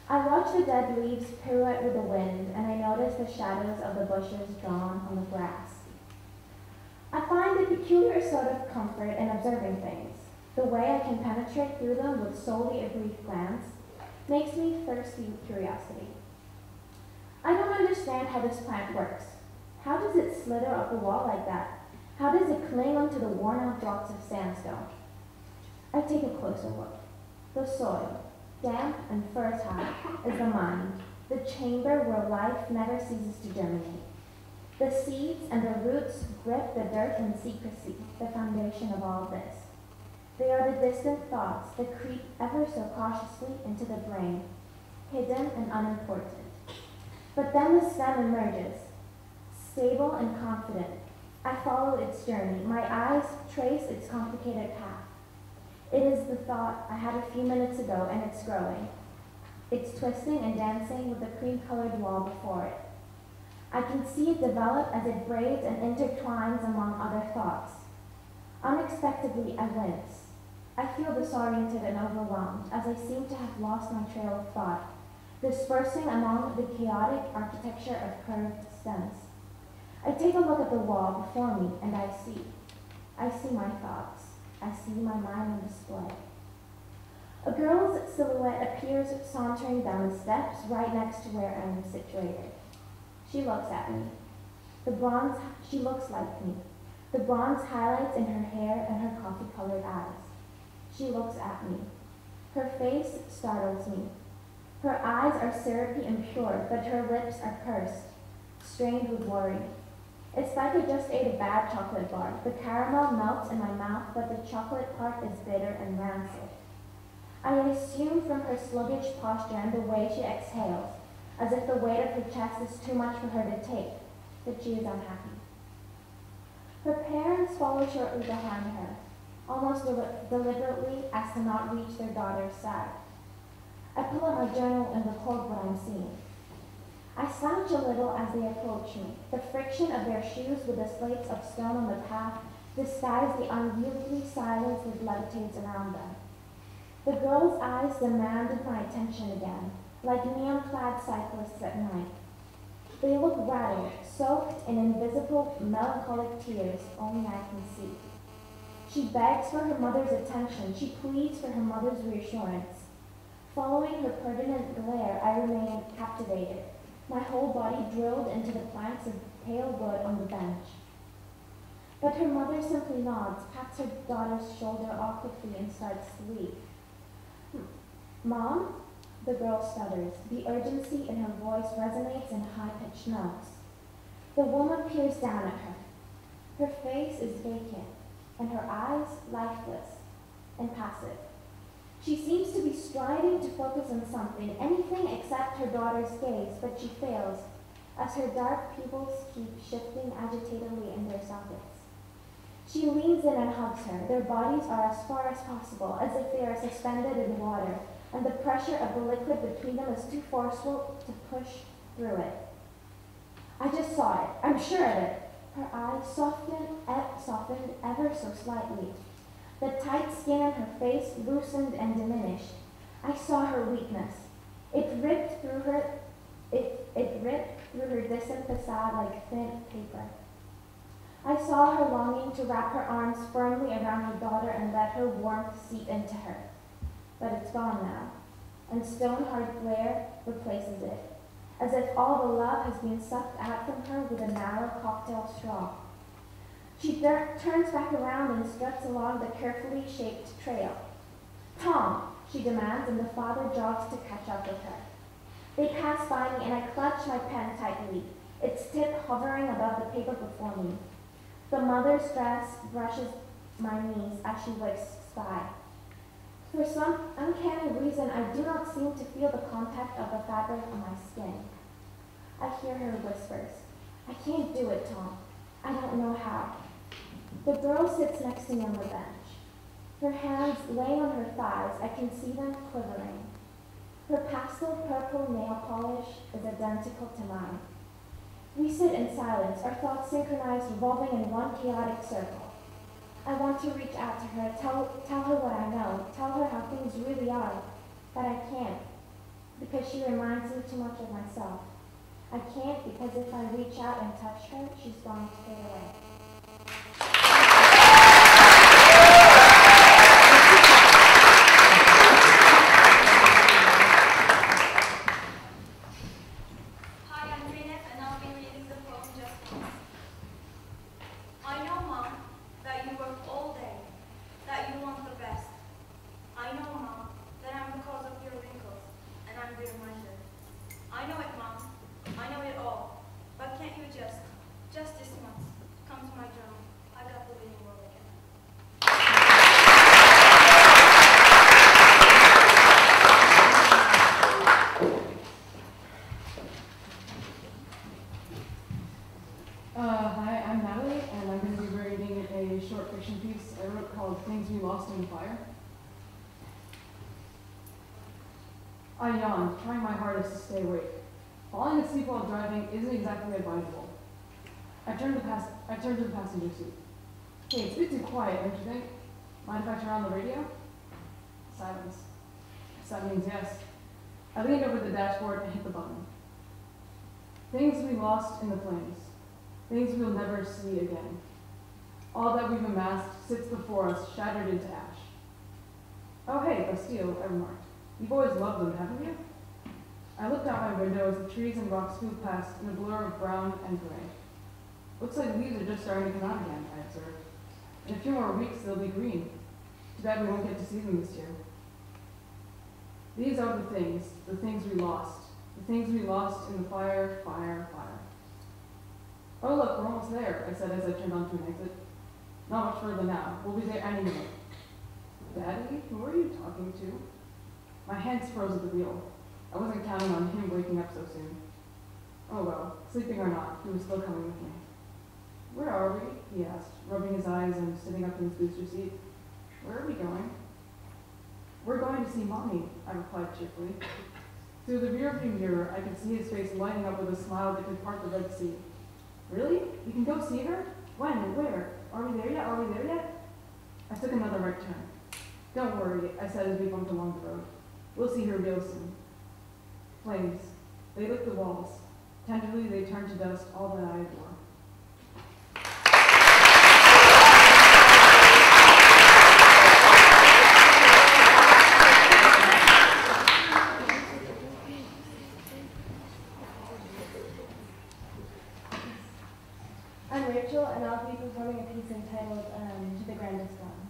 I watched the dead leaves pirouette with the wind, and I noticed the shadows of the bushes drawn on the grass. I find a peculiar sort of comfort in observing things. The way I can penetrate through them with solely a brief glance makes me thirsty with curiosity. I don't understand how this plant works. How does it slither up the wall like that? How does it cling onto the worn-out blocks of sandstone? I take a closer look. The soil, damp and fertile, is the mind, the chamber where life never ceases to germinate. The seeds and the roots grip the dirt in secrecy, the foundation of all this. They are the distant thoughts that creep ever so cautiously into the brain, hidden and unimportant. But then the stem emerges, stable and confident. I follow its journey. My eyes trace its complicated path. It is the thought I had a few minutes ago, and it's growing. It's twisting and dancing with the cream-colored wall before it. I can see it develop as it braids and intertwines among other thoughts. Unexpectedly, I wince. I feel disoriented and overwhelmed, as I seem to have lost my trail of thought, dispersing among the chaotic architecture of curved stems. I take a look at the wall before me, and I see. I see my thoughts. I see my mind on display. A girl's silhouette appears sauntering down the steps right next to where I am situated. She looks at me. She looks like me. The bronze highlights in her hair and her coffee-colored eyes. She looks at me. Her face startles me. Her eyes are syrupy and pure, but her lips are pursed, strained with worry. It's like I just ate a bad chocolate bar. The caramel melts in my mouth, but the chocolate part is bitter and rancid. I assume from her sluggish posture and the way she exhales, as if the weight of her chest is too much for her to take, that she is unhappy. Her parents follow shortly behind her, almost deliberately as to not reach their daughter's side. I pull out my journal and record what I'm seeing. I slouch a little as they approach me. The friction of their shoes with the slates of stone on the path disguise the unwieldy silence that levitates around them. The girl's eyes demanded my attention again, like neon-clad cyclists at night. They look rattled, soaked in invisible, melancholic tears only I can see. She begs for her mother's attention. She pleads for her mother's reassurance. Following her pertinent glare, I remain captivated, my whole body drilled into the planks of pale wood on the bench. But her mother simply nods, pats her daughter's shoulder awkwardly, and starts to leave. Mom? The girl stutters. The urgency in her voice resonates in high-pitched notes. The woman peers down at her. Her face is vacant, and her eyes lifeless and passive. She seems to be striving to focus on something, anything except her daughter's gaze, but she fails, as her dark pupils keep shifting agitatedly in their sockets. She leans in and hugs her. Their bodies are as far as possible, as if they are suspended in water, and the pressure of the liquid between them is too forceful to push through it. I just saw it. I'm sure of it. Her eyes softened ever so slightly. The tight skin on her face loosened and diminished. I saw her weakness. It ripped through her distant facade like thin paper. I saw her longing to wrap her arms firmly around her daughter and let her warmth seep into her. But it's gone now, and stone-hard glare replaces it, as if all the love has been sucked out from her with a narrow cocktail straw. She turns back around and struts along the carefully shaped trail. "Tom," she demands, and the father jogs to catch up with her. They pass by me, and I clutch my pen tightly, its tip hovering above the paper before me. The mother's dress brushes my knees as she whisks by. For some uncanny reason, I do not seem to feel the contact of the fabric on my skin. I hear her whispers, "I can't do it, Tom. I don't know how." The girl sits next to me on the bench. Her hands lay on her thighs. I can see them quivering. Her pastel purple nail polish is identical to mine. We sit in silence, our thoughts synchronized, revolving in one chaotic circle. I want to reach out to her, tell her what I know, tell her how things really are, but I can't, because she reminds me too much of myself. I can't because if I reach out and touch her, she's going to fade away. Hi, I'm Natalie, and I'm going to be reading a short fiction piece I wrote called Things We Lost in the Fire. I yawned, trying my hardest to stay awake. Falling asleep while driving isn't exactly advisable. I turned to the passenger seat. Hey, it's a bit too quiet, don't you think? Mind if I turn on the radio? Silence. That means yes. I leaned over the dashboard and hit the button. Things we lost in the flames. Things we'll never see again. All that we've amassed sits before us, shattered into ash. Oh hey, Bastille, I remarked. You've always loved them, haven't you? I looked out my window as the trees and rocks flew past in a blur of brown and gray. Looks like leaves are just starting to come out again, I observed. In a few more weeks, they'll be green. Too bad we won't get to see them this year. These are the things we lost. The things we lost in the fire, fire, fire. Oh look, we're almost there, I said as I turned onto an exit. Not much further now. We'll be there any minute. Daddy, who are you talking to? My hands froze at the wheel. I wasn't counting on him waking up so soon. Oh well, sleeping or not, he was still coming with me. Where are we? He asked, rubbing his eyes and sitting up in his booster seat. Where are we going? We're going to see Mommy, I replied cheerfully. Through the rearview mirror, I could see his face lighting up with a smile that could part the Red Sea. Really? You can go see her? When? Where? Are we there yet? Are we there yet? I took another right turn. Don't worry, I said as we bumped along the road. We'll see her real soon. Flames. They lit the walls. Tenderly, they turned to dust all that I adore. I'm Rachel, and I'll be performing a piece entitled To the Grandest One.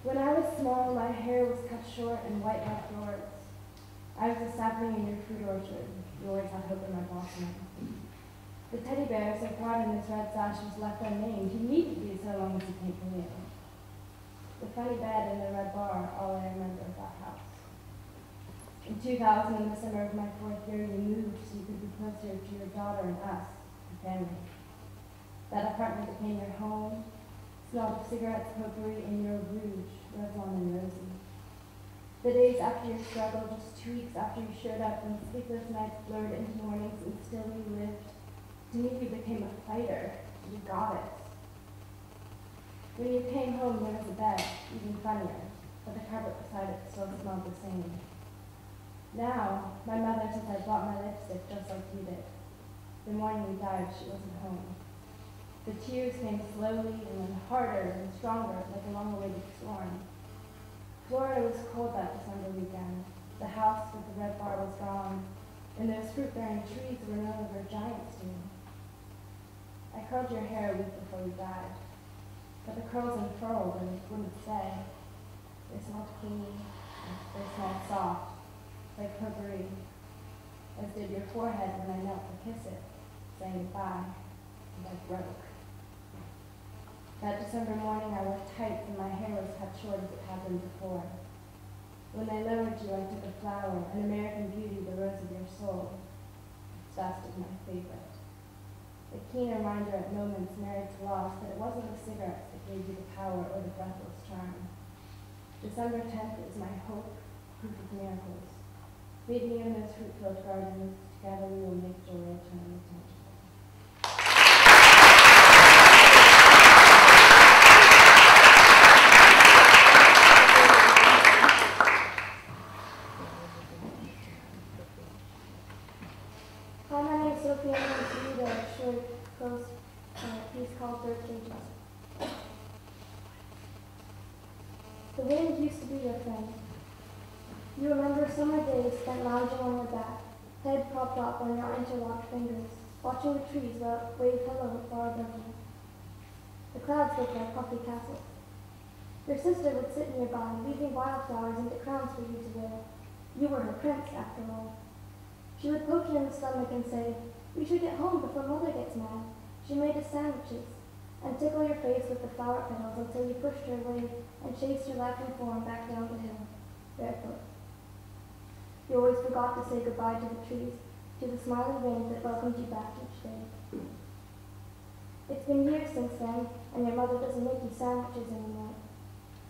When I was small, my hair was cut short and white like yours. I was a sapling in your fruit orchard. You always had hope in my blossoming. The teddy bear, so proud in his red sash, was left unnamed. He needn't be so long as he came from you. the funny bed and the red bar, all I remember of that house. In 2000, in the summer of my 4th year, you moved so you could be closer to your daughter and us, your family. That apartment became your home, smelled of cigarettes, potpourri, and your rouge, Revlon and rosy. The days after your struggle, just 2 weeks after you showed up, when sleepless nights blurred into mornings and still you lived, to me you became a fighter, you goddess. When you came home, there was a bed, even funnier, but the carpet beside it still smelled the same. Now, my mother says I bought my lipstick just like you did. The morning we died, she wasn't home. The tears came slowly and then harder and stronger, like a long-awaited storm. Florida was cold that December weekend. The house with the red bar was gone, and those fruit-bearing trees were no longer giants to me. I curled your hair a week before you died, but the curls unfurled and wouldn't stay. They smelled clean, and they smelled soft, like potpourri, as did your forehead when I knelt to kiss it, saying goodbye, and I broke. That December morning I wore tights and my hair was cut short as it had been before. When I lowered you, I took a flower, an American beauty, the rose of your soul. Its dust is my favorite. A keen reminder at moments married to loss that it wasn't the cigarettes that gave you the power or the breathless charm. December 10th is my hope, proof of miracles. Meet me in those fruit-filled gardens. Together we will make joy eternally tangible. Hi, my name is Sophie. I'm going to read a short prose piece called Bird Cages. The wind used to be your friend. You remember summer days spent lounging on your back, head propped up on your interlocked fingers, watching the trees wave hello far above you. The clouds looked like puffy castles. Your sister would sit nearby, weaving wildflowers into crowns for you to wear. You were her prince, after all. She would poke you in the stomach and say, "We should get home before Mother gets mad." She made us sandwiches, and tickle your face with the flower petals until you pushed her away and chased her laughing form back down the hill, barefoot. You always forgot to say goodbye to the trees, to the smiling wind that welcomed you back each day. It's been years since then, and your mother doesn't make you sandwiches anymore.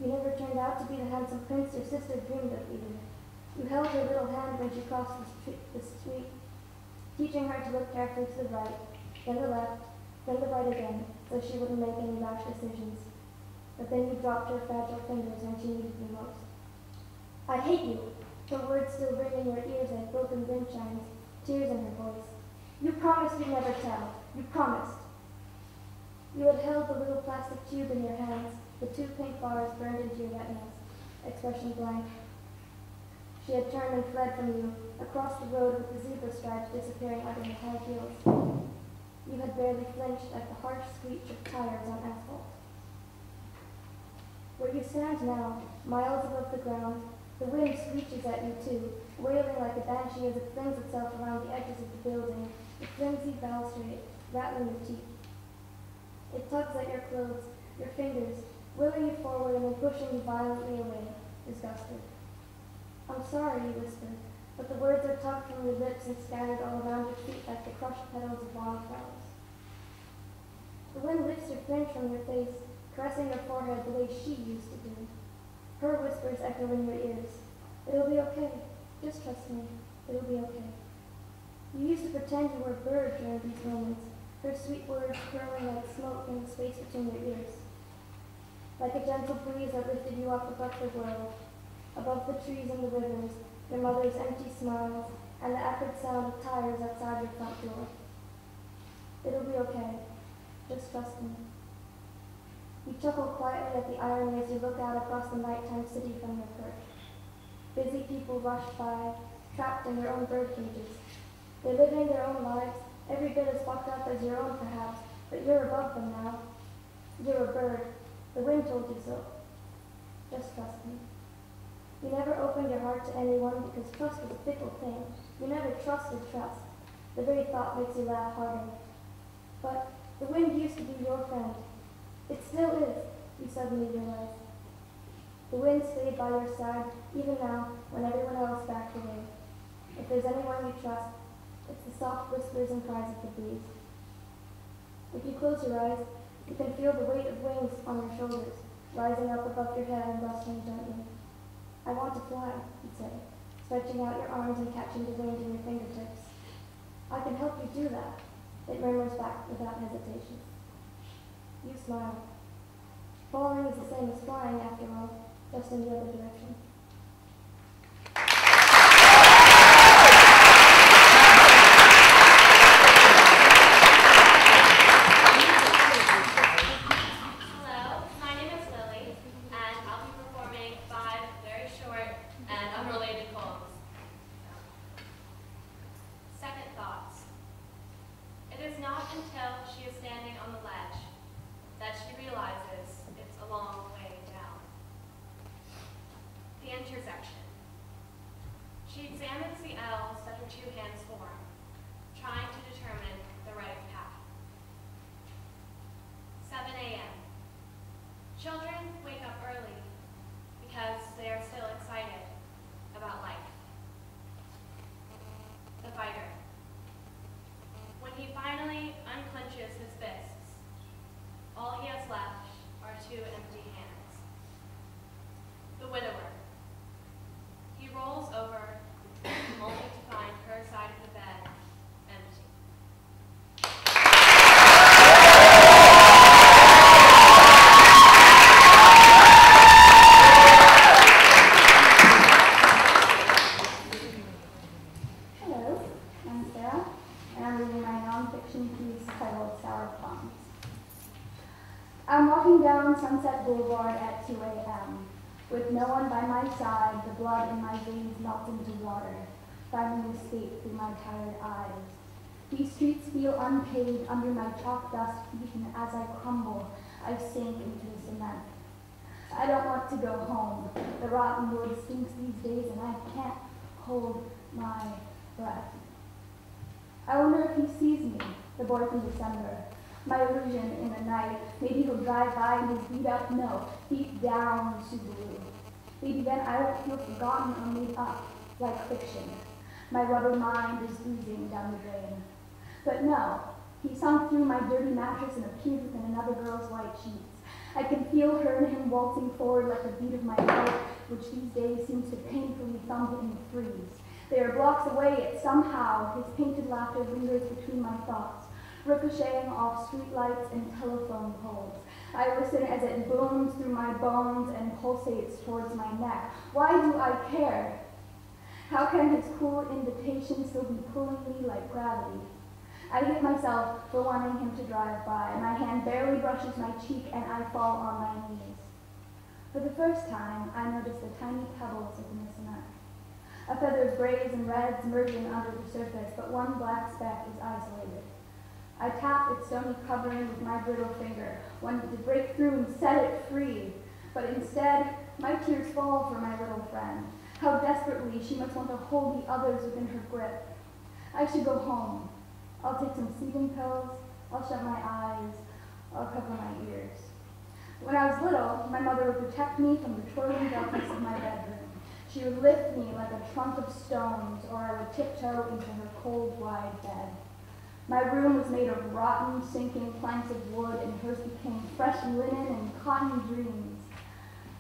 You never turned out to be the handsome prince your sister dreamed of either. You held her little hand when she crossed the street, teaching her to look carefully to the right, then the left, then the right again, so she wouldn't make any rash decisions. But then you dropped her fragile fingers when she needed you most. "I hate you." Her words still ring in your ears like broken wind chimes, tears in her voice. "You promised you'd never tell. You promised." You had held the little plastic tube in your hands, the 2 pink bars burned into your retinas, expression blank. She had turned and fled from you, across the road with the zebra stripes disappearing under her high heels. You had barely flinched at the harsh screech of tires on asphalt. Where you stand now, miles above the ground, the wind screeches at you too, wailing like a banshee as it flings itself around the edges of the building, the flimsy balustrade, rattling your teeth. It tugs at your clothes, your fingers, willing you forward and then pushing you violently away, disgusted. "I'm sorry," you whisper, but the words are tugged from your lips and scattered all around your feet like the crushed petals of wildflowers. The wind lifts your fringe from your face, caressing your forehead the way she used to do. Her whispers echo in your ears. "It'll be okay. Just trust me. It'll be okay." You used to pretend you were a bird during these moments, her sweet words curling like smoke in the space between your ears. Like a gentle breeze that lifted you up above the world, above the trees and the rivers, your mother's empty smiles, and the acrid sound of tires outside your front door. "It'll be okay. Just trust me." You chuckle quietly at the irony as you look out across the nighttime city from your perch. Busy people rush by, trapped in their own bird cages. They're living their own lives, every bit as fucked up as your own perhaps, but you're above them now. You're a bird. The wind told you so. Just trust me. You never opened your heart to anyone because trust is a fickle thing. You never trusted trust. The very thought makes you laugh harder. But the wind used to be your friend. It still is, you suddenly realize. The wind stayed by your side, even now, when everyone else backed away. If there's anyone you trust, it's the soft whispers and cries of the breeze. If you close your eyes, you can feel the weight of wings on your shoulders, rising up above your head and rustling gently. I want to fly, you'd say, stretching out your arms and catching the wind in your fingertips. I can help you do that, it murmurs back without hesitation. You smile. Falling is the same as flying, after all, just in the other direction. Hello, my name is Lily, and I'll be performing 5 very short and unrelated poems. Second thoughts. It is not until she is standing on the ledge that she realizes it's a long way down. The intersection. She examines the L's that her 2 hands form, trying to determine the right path. 7 a.m. Children wake up early because they are still excited about life. The fighter. When he finally unclenches his fists, all he has left are 2 empty hands. The widower. He rolls over only to find her side of the bed empty. Hello, I'm Sarah, and I'm reading my nonfiction piece titled Sour Plums. I'm walking down Sunset Boulevard at 2 a.m. With no one by my side, the blood in my veins melts into water, finding escape through my tired eyes. These streets feel unpaved under my chalk dust feet, and as I crumble, I sink into the cement. I don't want to go home. The rotten wood stinks these days, and I can't hold my breath. I wonder if he sees me, the boy from December. My illusion in the night. Maybe he'll drive by and he's beat up. No, beat down Subaru. Maybe then I won't feel forgotten or made up, like fiction. My rubber mind is oozing down the drain. But no, he sunk through my dirty mattress and appeared within another girl's white sheets. I can feel her and him waltzing forward like the beat of my heart, which these days seems to painfully thump in the freeze. They are blocks away, yet somehow his painted laughter lingers between my thoughts, ricocheting off streetlights and telephone poles. I listen as it booms through my bones and pulsates towards my neck. Why do I care? How can his cool invitation still be pulling me like gravity? I hate myself for wanting him to drive by. My hand barely brushes my cheek and I fall on my knees. For the first time, I notice the tiny pebbles within the cement. A feather of grays and reds merging under the surface, but one black speck is isolated. I tap its stony covering with my brittle finger, wanting to break through and set it free. But instead, my tears fall for my little friend. How desperately she must want to hold the others within her grip. I should go home. I'll take some sleeping pills, I'll shut my eyes, I'll cover my ears. When I was little, my mother would protect me from the twirling darkness of my bedroom. She would lift me like a trunk of stones, or I would tiptoe into her cold, wide bed. My room was made of rotten, sinking planks of wood, and hers became fresh linen and cotton dreams.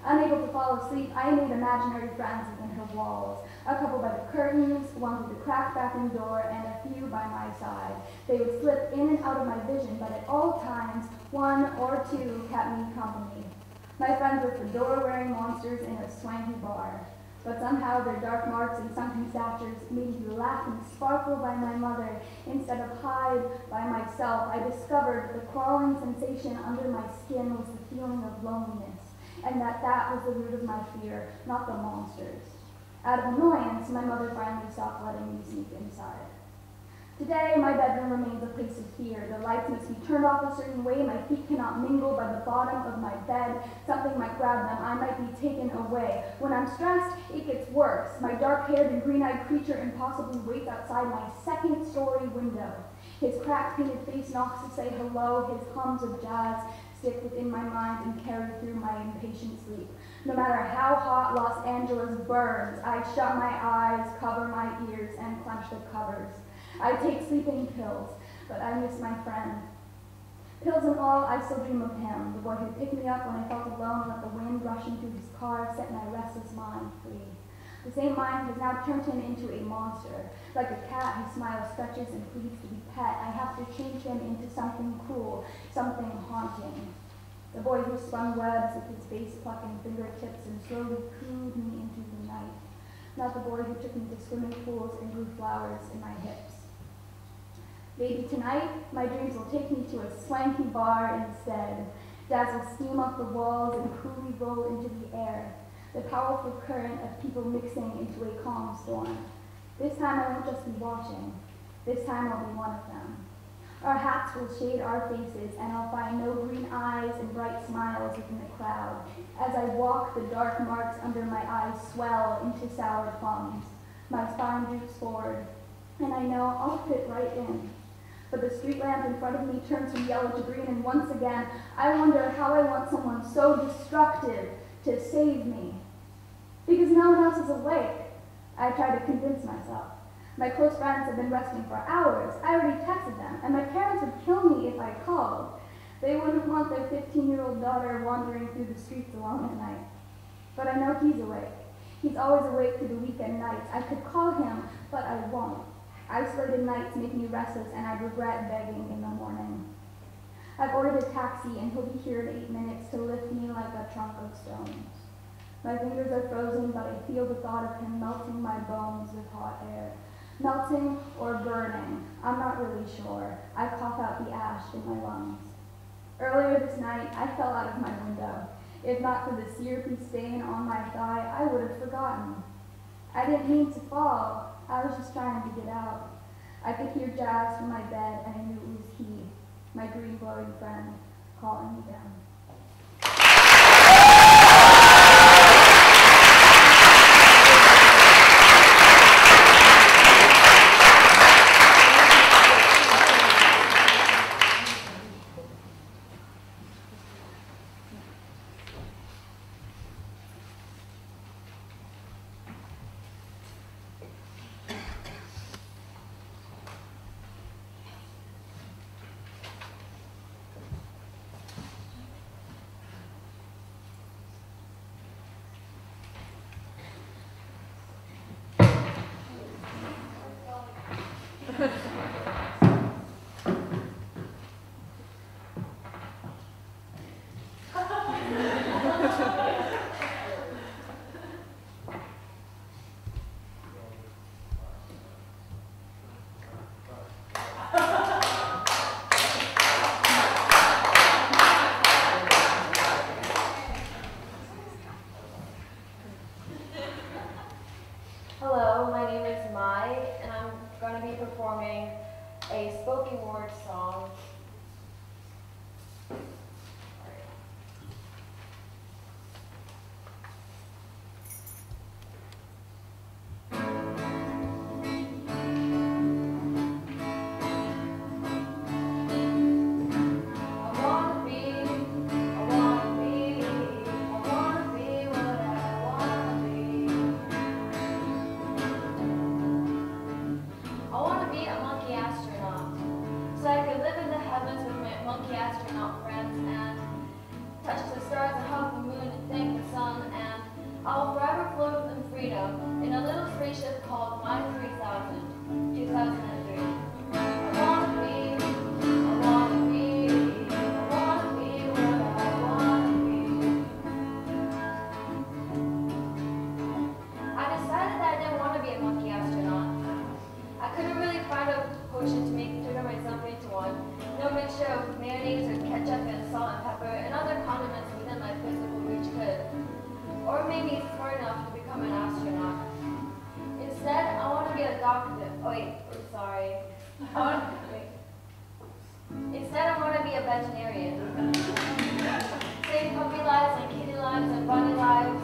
Unable to fall asleep, I made imaginary friends within her walls. A couple by the curtains, one through the cracked bathroom door, and a few by my side. They would slip in and out of my vision, but at all times, 1 or 2 kept me company. My friends were fedora-wearing monsters in a swanky bar. But somehow their dark marks and sunken statures made me laugh and sparkle by my mother instead of hide by myself. I discovered the crawling sensation under my skin was the feeling of loneliness, and that was the root of my fear, not the monsters. Out of annoyance, my mother finally stopped letting me sneak inside. Today, my bedroom remains a place of fear. The lights must be turned off a certain way. My feet cannot mingle by the bottom of my bed. Something might grab them. I might be taken away. When I'm stressed, it gets worse. My dark-haired and green-eyed creature impossibly waits outside my second-story window. His cracked painted face knocks to say hello. His hums of jazz stick within my mind and carry through my impatient sleep. No matter how hot Los Angeles burns, I shut my eyes, cover my ears, and clench the covers. I take sleeping pills, but I miss my friend. Pills and all, I still dream of him, the boy who picked me up when I felt alone, let the wind rushing through his car set my restless mind free. The same mind has now turned him into a monster. Like a cat whose smile stretches and pleads to be pet, I have to change him into something cruel, something haunting. The boy who spun webs with his face-plucking fingertips and slowly cooed me into the night. Not the boy who took me to swimming pools and grew flowers in my hips. Maybe tonight, my dreams will take me to a swanky bar instead, dazzle steam off the walls and coolly roll into the air, the powerful current of people mixing into a calm storm. This time I won't just be watching. This time I'll be one of them. Our hats will shade our faces, and I'll find no green eyes and bright smiles within the crowd. As I walk, the dark marks under my eyes swell into sour plums. My spine droops forward, and I know I'll fit right in. But the street lamp in front of me turns from yellow to green, and once again, I wonder how I want someone so destructive to save me. Because no one else is awake, I try to convince myself. My close friends have been resting for hours. I already texted them, and my parents would kill me if I called. They wouldn't want their 15-year-old daughter wandering through the streets alone at night. But I know he's awake. He's always awake through the weekend nights. I could call him, but I won't. Isolated nights make me restless, and I regret begging in the morning. I've ordered a taxi, and he'll be here in 8 minutes to lift me like a trunk of stones. My fingers are frozen, but I feel the thought of him melting my bones with hot air. Melting or burning, I'm not really sure. I cough out the ash in my lungs. Earlier this night, I fell out of my window. If not for the syrupy stain on my thigh, I would have forgotten. I didn't mean to fall. I was just trying to get out. I could hear jazz from my bed, and I knew it was he, my green glowing friend, calling me down. Hello, my name is Mai, and I'm going to be performing a spoken word song. I'll forever float in freedom in a little spaceship called My 3000, 2003. I wanna be what I wanna be. I decided that I didn't want to be a monkey astronaut. I couldn't really find a potion to turn myself into one. No mixture of mayonnaise or ketchup and salt and pepper and other condiments within my physical reach could. Or maybe smart enough to become an astronaut. Instead, I want to be a doctor. Oh wait, sorry. Instead, I want to be a veterinarian. Save puppy lives and kitty lives and bunny lives.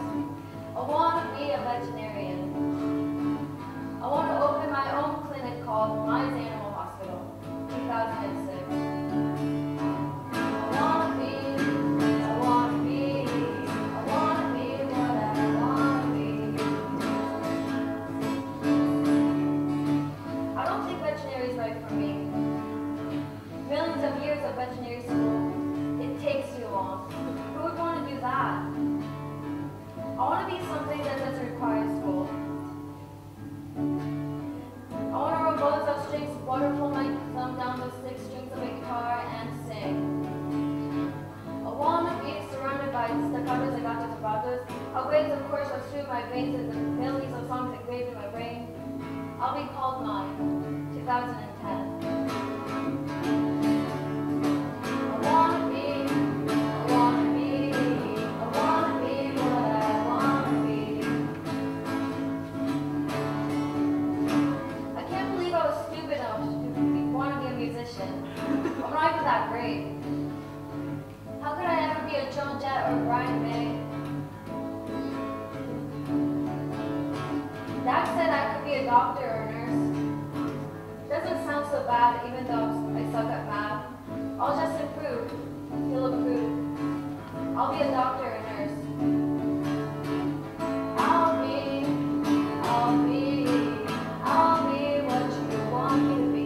I want to be a veterinarian. I want to open my own clinic called Mine's Animal Hospital, 2006. I want to be drinks, waterfall my thumb down the 6 strings of a guitar and sing. I wanna be surrounded by staccatos and gatos vibratos. A waves of chords rush through my veins and the melodies of songs engraved in my brain. I'll be called mine, 2010. I wanna be what I wanna be. I can't believe I was stupid enough to want to be a musician. I'm not even that great. How could I ever be a Joan Jett or Brian May? Dad said I could be a doctor or a nurse. Doesn't sound so bad even though I suck at math. I'll just improve. He'll approve. I'll be a doctor or a nurse. I'll be what you want me to be.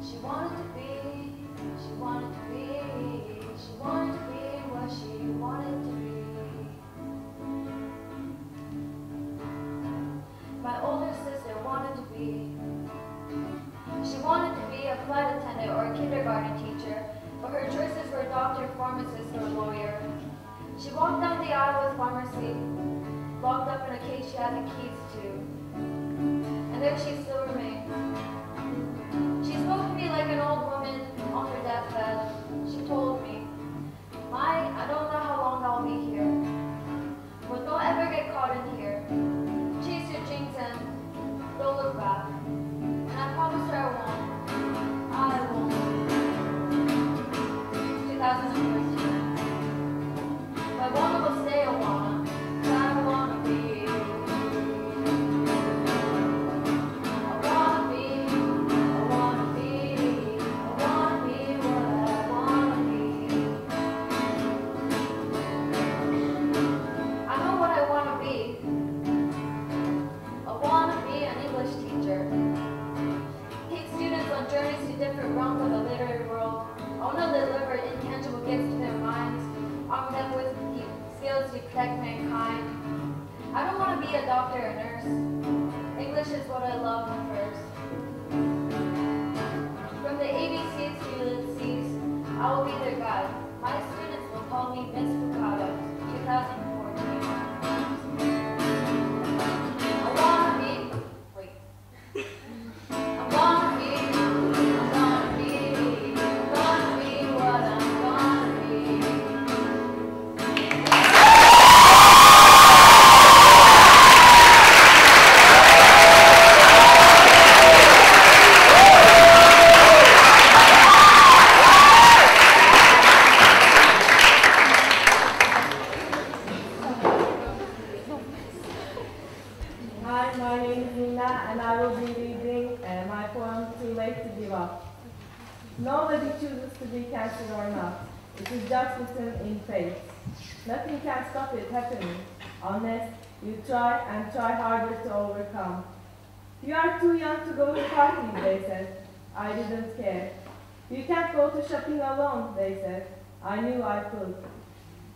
She wanted to be what she wanted to be. My older sister wanted to be. She wanted to be a flight attendant or a kindergarten teacher, but her choices were doctor, pharmacist, or lawyer. She walked down the aisle with pharmacy, locked up in a case she had the keys to. And there she still remained. She spoke to me like an old woman on her deathbed. She told me, I don't know how long I'll be here, but don't ever get caught in here. Chase your dreams and don't look back. And I promise her I won't. 2014. My Wana will stay a Wana, 'cause I wanna be. I wanna be what I wanna be. I know what I wanna be. I wanna be an English teacher. Take students on journeys to different realms of the literary world. I wanna deliver intangible gifts to their minds, arm them with skills to protect mankind. I don't want to be a doctor or nurse. English is what I love first. From the ABCs to the C's, I will be their guide. My students will call me Miss Fukada, 2014. I wanna be what I'm gonna be. Hi, my name is Nina, and I will be reading my poem, Too Late to Give Up. Nobody chooses to be cancer or not. It is just written in fate. Nothing can stop it happening, unless you try and try harder to overcome. You are too young to go to parties, they said. I didn't care. You can't go to shopping alone, they said. I knew I could.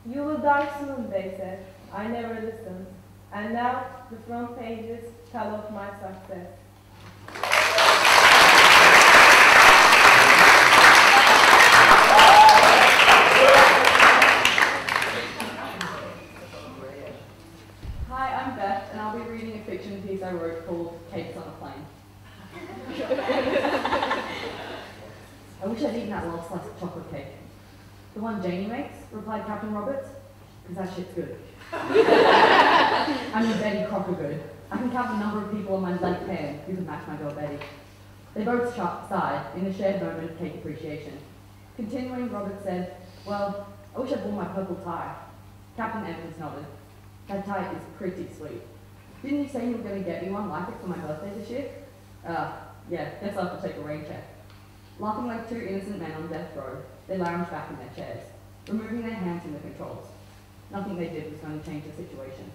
You will die soon, they said. I never listened. And now the front pages tell of my success. Hi, I'm Beth, and I'll be reading a fiction piece I wrote called Cakes on a Plane. I wish I'd eaten that last slice of chocolate cake. The one Janie makes, replied Captain Roberts, because that shit's good. I mean Betty Crocker good. I can count the number of people on my left hand who could match my girl Betty. They both sighed in a shared moment of cake appreciation. Continuing, Robert said, well, I wish I'd worn my purple tie. Captain Evans nodded. That tie is pretty sweet. Didn't you say you were going to get me one like it for my birthday this year? Yeah, guess I'll have to take a rain check. Laughing like two innocent men on death row, they lounged back in their chairs, removing their hands from the controls. Nothing they did was going to change the situation.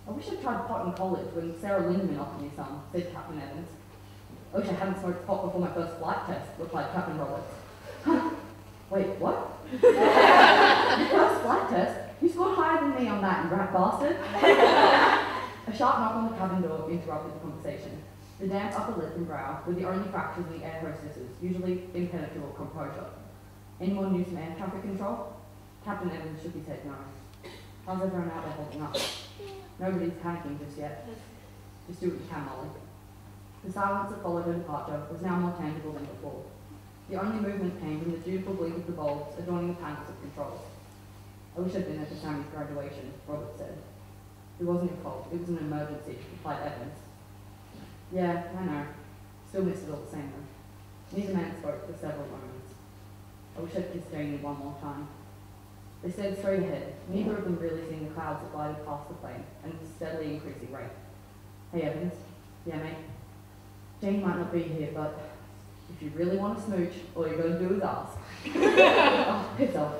I wish I'd tried pot in college when Sarah Lindemann offered me some, said Captain Evans. I wish I hadn't smoked pot before my first flight test, replied Captain Roberts. Huh? Wait, what? Your first flight test? You scored higher than me on that, you rat bastard. A sharp knock on the cabin door interrupted the conversation. The damp upper lip and brow were the only fractures in the air hostess's usually impenetrable composure. Anyone new to air traffic control? Captain Evans shook his head no. How's everyone out there holding up? Nobody's panicking just yet. Just do what you can, Molly. The silence that followed her departure was now more tangible than before. The only movement came from the dutiful blink of the bulbs adorning the panels of controls. I wish I'd been at the Sammy's graduation, Robert said. It wasn't your fault, it was an emergency, replied Evans. Yeah, I know. Still missed it all the same though. Neither man spoke for several moments. I wish I'd kissed Janie one more time. They stared straight ahead, neither of them really seeing the clouds that glided past the plane at a steadily increasing rate. Hey Evans. Yeah, mate. Jane might not be here, but if you really want to smooch, all you gotta do is ask. Oh, piss off.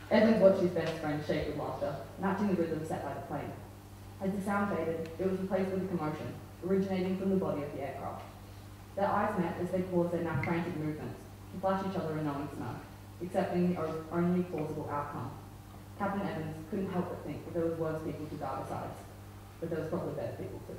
Evans watched his best friend shake with laughter, matching the rhythm set by the plane. As the sound faded, it was replaced with a commotion, originating from the body of the aircraft. Their eyes met as they paused their now frantic movements, to flash each other a knowing smile, accepting the only plausible outcome. Captain Evans couldn't help but think that there was worse people to die besides, but there was probably better people too.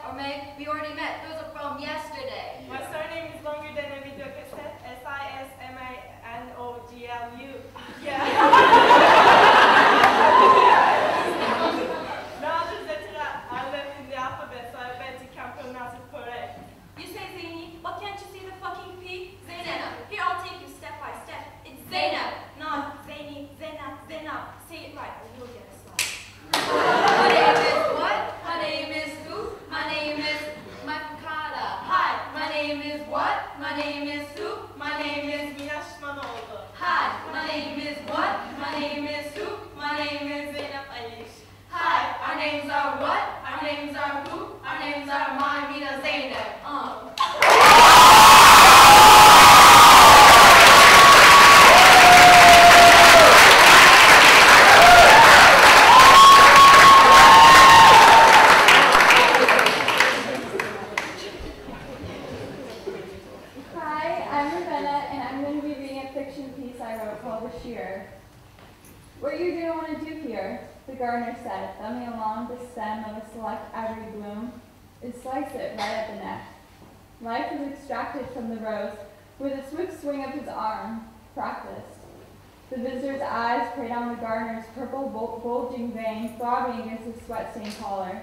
or Meg, we already met. Those are from yesterday. My surname is longer than a video cassette. Simanoglu. Yeah. Now just that I left in the alphabet, so I bet you can't pronounce it correct. You say Zaini, why can't you see the fucking P? Zainab. Here, I'll take you step by step. It's Zainab, not Zaini, Zainab, Zainab. Say it right, or you'll get a slap. My name is what? My name is who? My name is Makata. Hi, my name is what? My name is who? My name is Minashmanoldu. Hi, my name is what? My name is who? My name is Zeynep Alish. Hi, our names are what? Our names are who? Our names are Mina Zainab. What you do want to do here, the gardener said, thumbing along the stem of a select ivory bloom, is slice it right at the neck. Life is extracted from the rose with a swift swing of his arm, practiced. The visitor's eyes preyed on the gardener's purple bulging vein throbbing against his sweat-stained collar.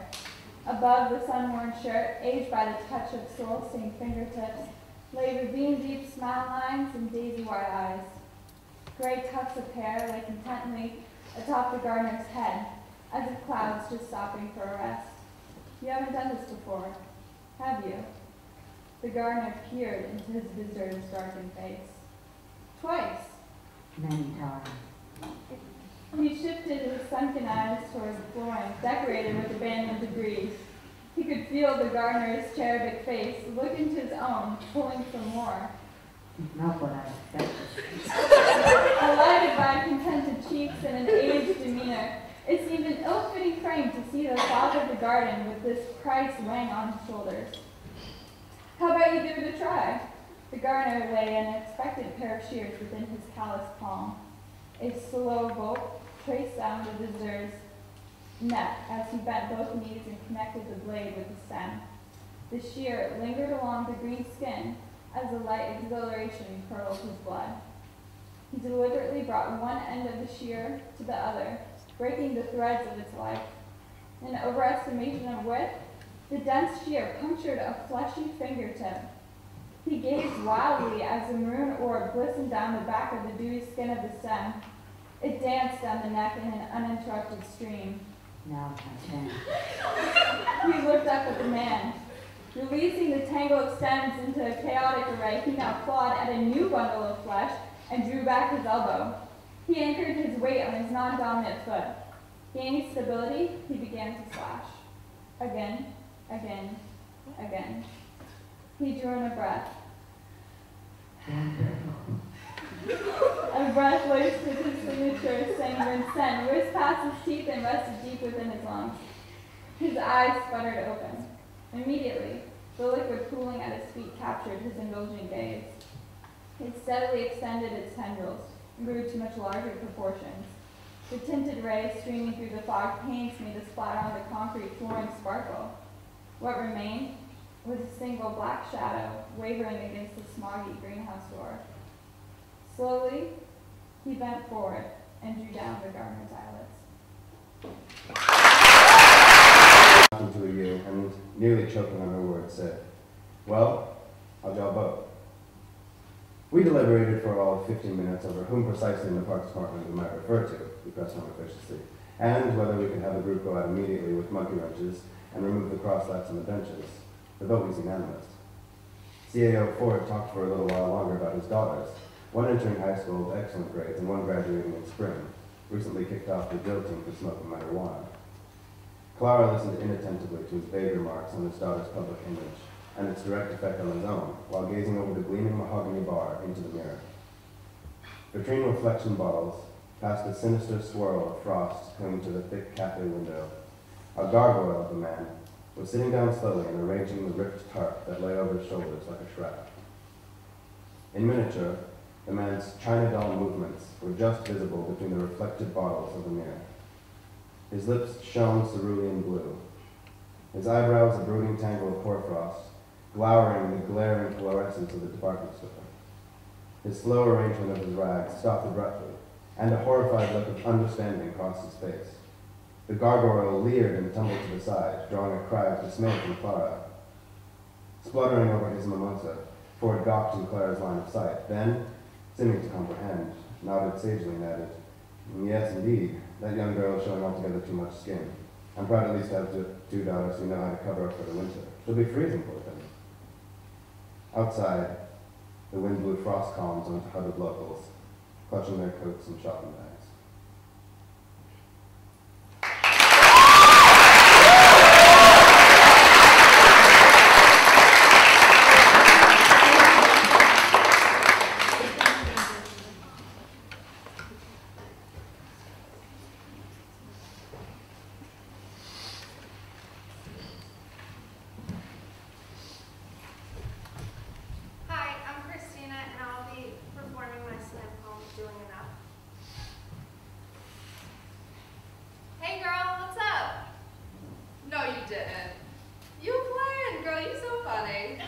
Above the sun-worn shirt, aged by the touch of soil-stained fingertips, lay ravine-deep smile lines and daisy-white eyes. Gray tufts of hair lay contentedly atop the gardener's head, as if clouds just stopping for a rest. You haven't done this before, have you? The gardener peered into his visitor's darkened face. Twice. Many times. He shifted his sunken eyes toward the flooring, decorated with abandoned debris. He could feel the gardener's cherubic face look into his own, pulling for more. Not what I expected. Delighted by contented cheeks and an aged demeanor, it seemed an ill-fitting frame to see the father of the garden with this price weighing on his shoulders. How about you give it a try? The gardener lay an expectant pair of shears within his calloused palm. A slow bolt traced down the visitor's neck as he bent both knees and connected the blade with the stem. The shear lingered along the green skin as a light exhilaration curdled his blood. He deliberately brought one end of the shear to the other, breaking the threads of its life. In overestimation of width, the dense shear punctured a fleshy fingertip. He gazed wildly as the maroon orb glistened down the back of the dewy skin of the stem. It danced down the neck in an uninterrupted stream. Now my turn. He looked up at the man. Releasing the tangle of stems into a chaotic array, he now clawed at a new bundle of flesh and drew back his elbow. He anchored his weight on his non-dominant foot. Gaining stability, he began to slash. Again, again, again. He drew in a breath. A breath laced with his signature sanguine scent whizzed past his teeth and rested deep within his lungs. His eyes sputtered open. Immediately, the liquid pooling at his feet captured his indulgent gaze. It steadily extended its tendrils and grew to much larger proportions. The tinted rays streaming through the fog paints made the splatter on the concrete flooring sparkle. What remained was a single black shadow wavering against the smoggy greenhouse door. Slowly, he bent forward and drew down the gardener's eyelids. To you and nearly choking on her words, said, "Well, how'd y'all vote?" We deliberated for all of 15 minutes over whom precisely in the Parks Department we might refer to, we pressed on efficiency, and whether we could have the group go out immediately with monkey wrenches and remove the crosslets on the benches. The vote was unanimous. CAO Ford talked for a little while longer about his daughters, one entering high school with excellent grades and one graduating in spring, recently kicked off the drill team for smoking marijuana. Clara listened inattentively to his vague remarks on his daughter's public image and its direct effect on his own, while gazing over the gleaming mahogany bar into the mirror. Between reflection bottles, past a sinister swirl of frost clinging to the thick cafe window, a gargoyle of a man was sitting down slowly and arranging the ripped tarp that lay over his shoulders like a shroud. In miniature, the man's china doll movements were just visible between the reflected bottles of the mirror. His lips shone cerulean blue. his eyebrows a brooding tangle of hoarfrost, glowering in the glaring fluorescence of the department store. His slow arrangement of his rags stopped abruptly, and a horrified look of understanding crossed his face. The gargoyle leered and tumbled to the side, drawing a cry of dismay from Clara. Spluttering over his mimosa, Ford gawked in Clara's line of sight, then, seeming to comprehend, nodded sagely and added, "Yes, indeed, that young girl is showing altogether too much skin. I'm proud at least to have two daughters who know how to cover up for the winter. She'll be freezing, poor thing." Outside, the wind blew frost columns onto huddled locals, clutching their coats and shopping bags. Hi, I'm Christina, and I'll be performing my slam poem, Doing Enough. Hey girl, what's up? No, you didn't. You playing, girl, you so funny.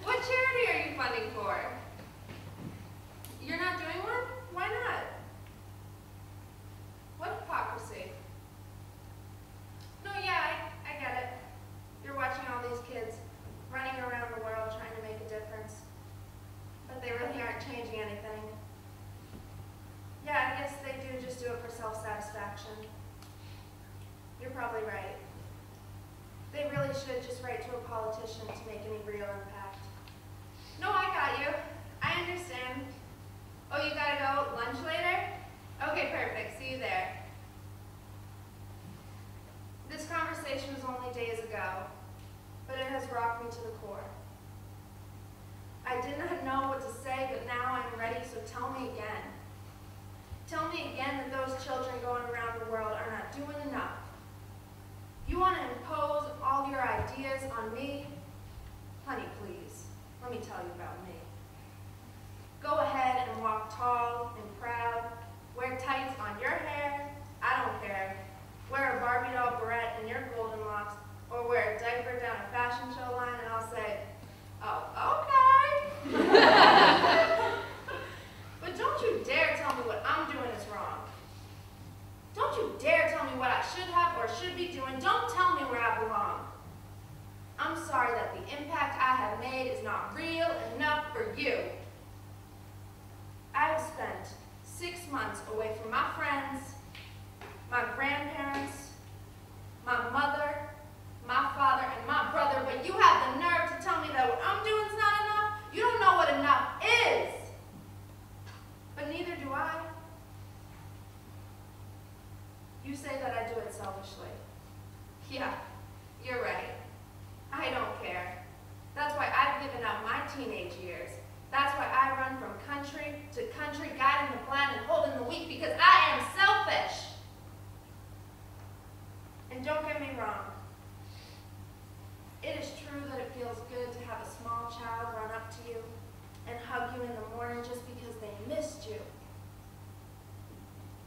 What charity are you funding for? You're not doing one? Why not? What hypocrisy? No, yeah, I get it. You're watching all these kids running around the world trying to make a difference, but they really aren't changing anything. Yeah, I guess they do just do it for self-satisfaction. You're probably right. They really should just write to a politician to make any real impact. No, I got you. I understand. Oh, you gotta go lunch later? Okay, perfect. See you there. This conversation was only days ago, but it has rocked me to the core. I did not know what to say, but now I'm ready, so tell me again. Tell me again that those children going around the world are not doing enough. You want to impose all your ideas on me? Honey, please, let me tell you about me. Go ahead and walk tall and proud. Wear tights on your hair, I don't care. Wear a Barbie doll barrette in your golden locks, or wear a diaper down a fashion show line, and I'll say, oh, okay. But don't you dare tell me what I'm doing is wrong. Don't you dare tell me what I should have or should be doing. Don't tell me where I belong. I'm sorry that the impact I have made is not real enough for you. I have spent 6 months away from my friends, my grandparents, my mother, my father, and my brother, but you have the nerve to tell me that what I'm doing is not enough? You don't know what enough is. But neither do I. You say that I do it selfishly. Yeah, you're right. I don't care. That's why I've given up my teenage years. That's why I run from country to country, guiding the blind and holding the weak, because I am selfish. And don't get me wrong. It is true that it feels good to have a small child run up to you and hug you in the morning just because they missed you.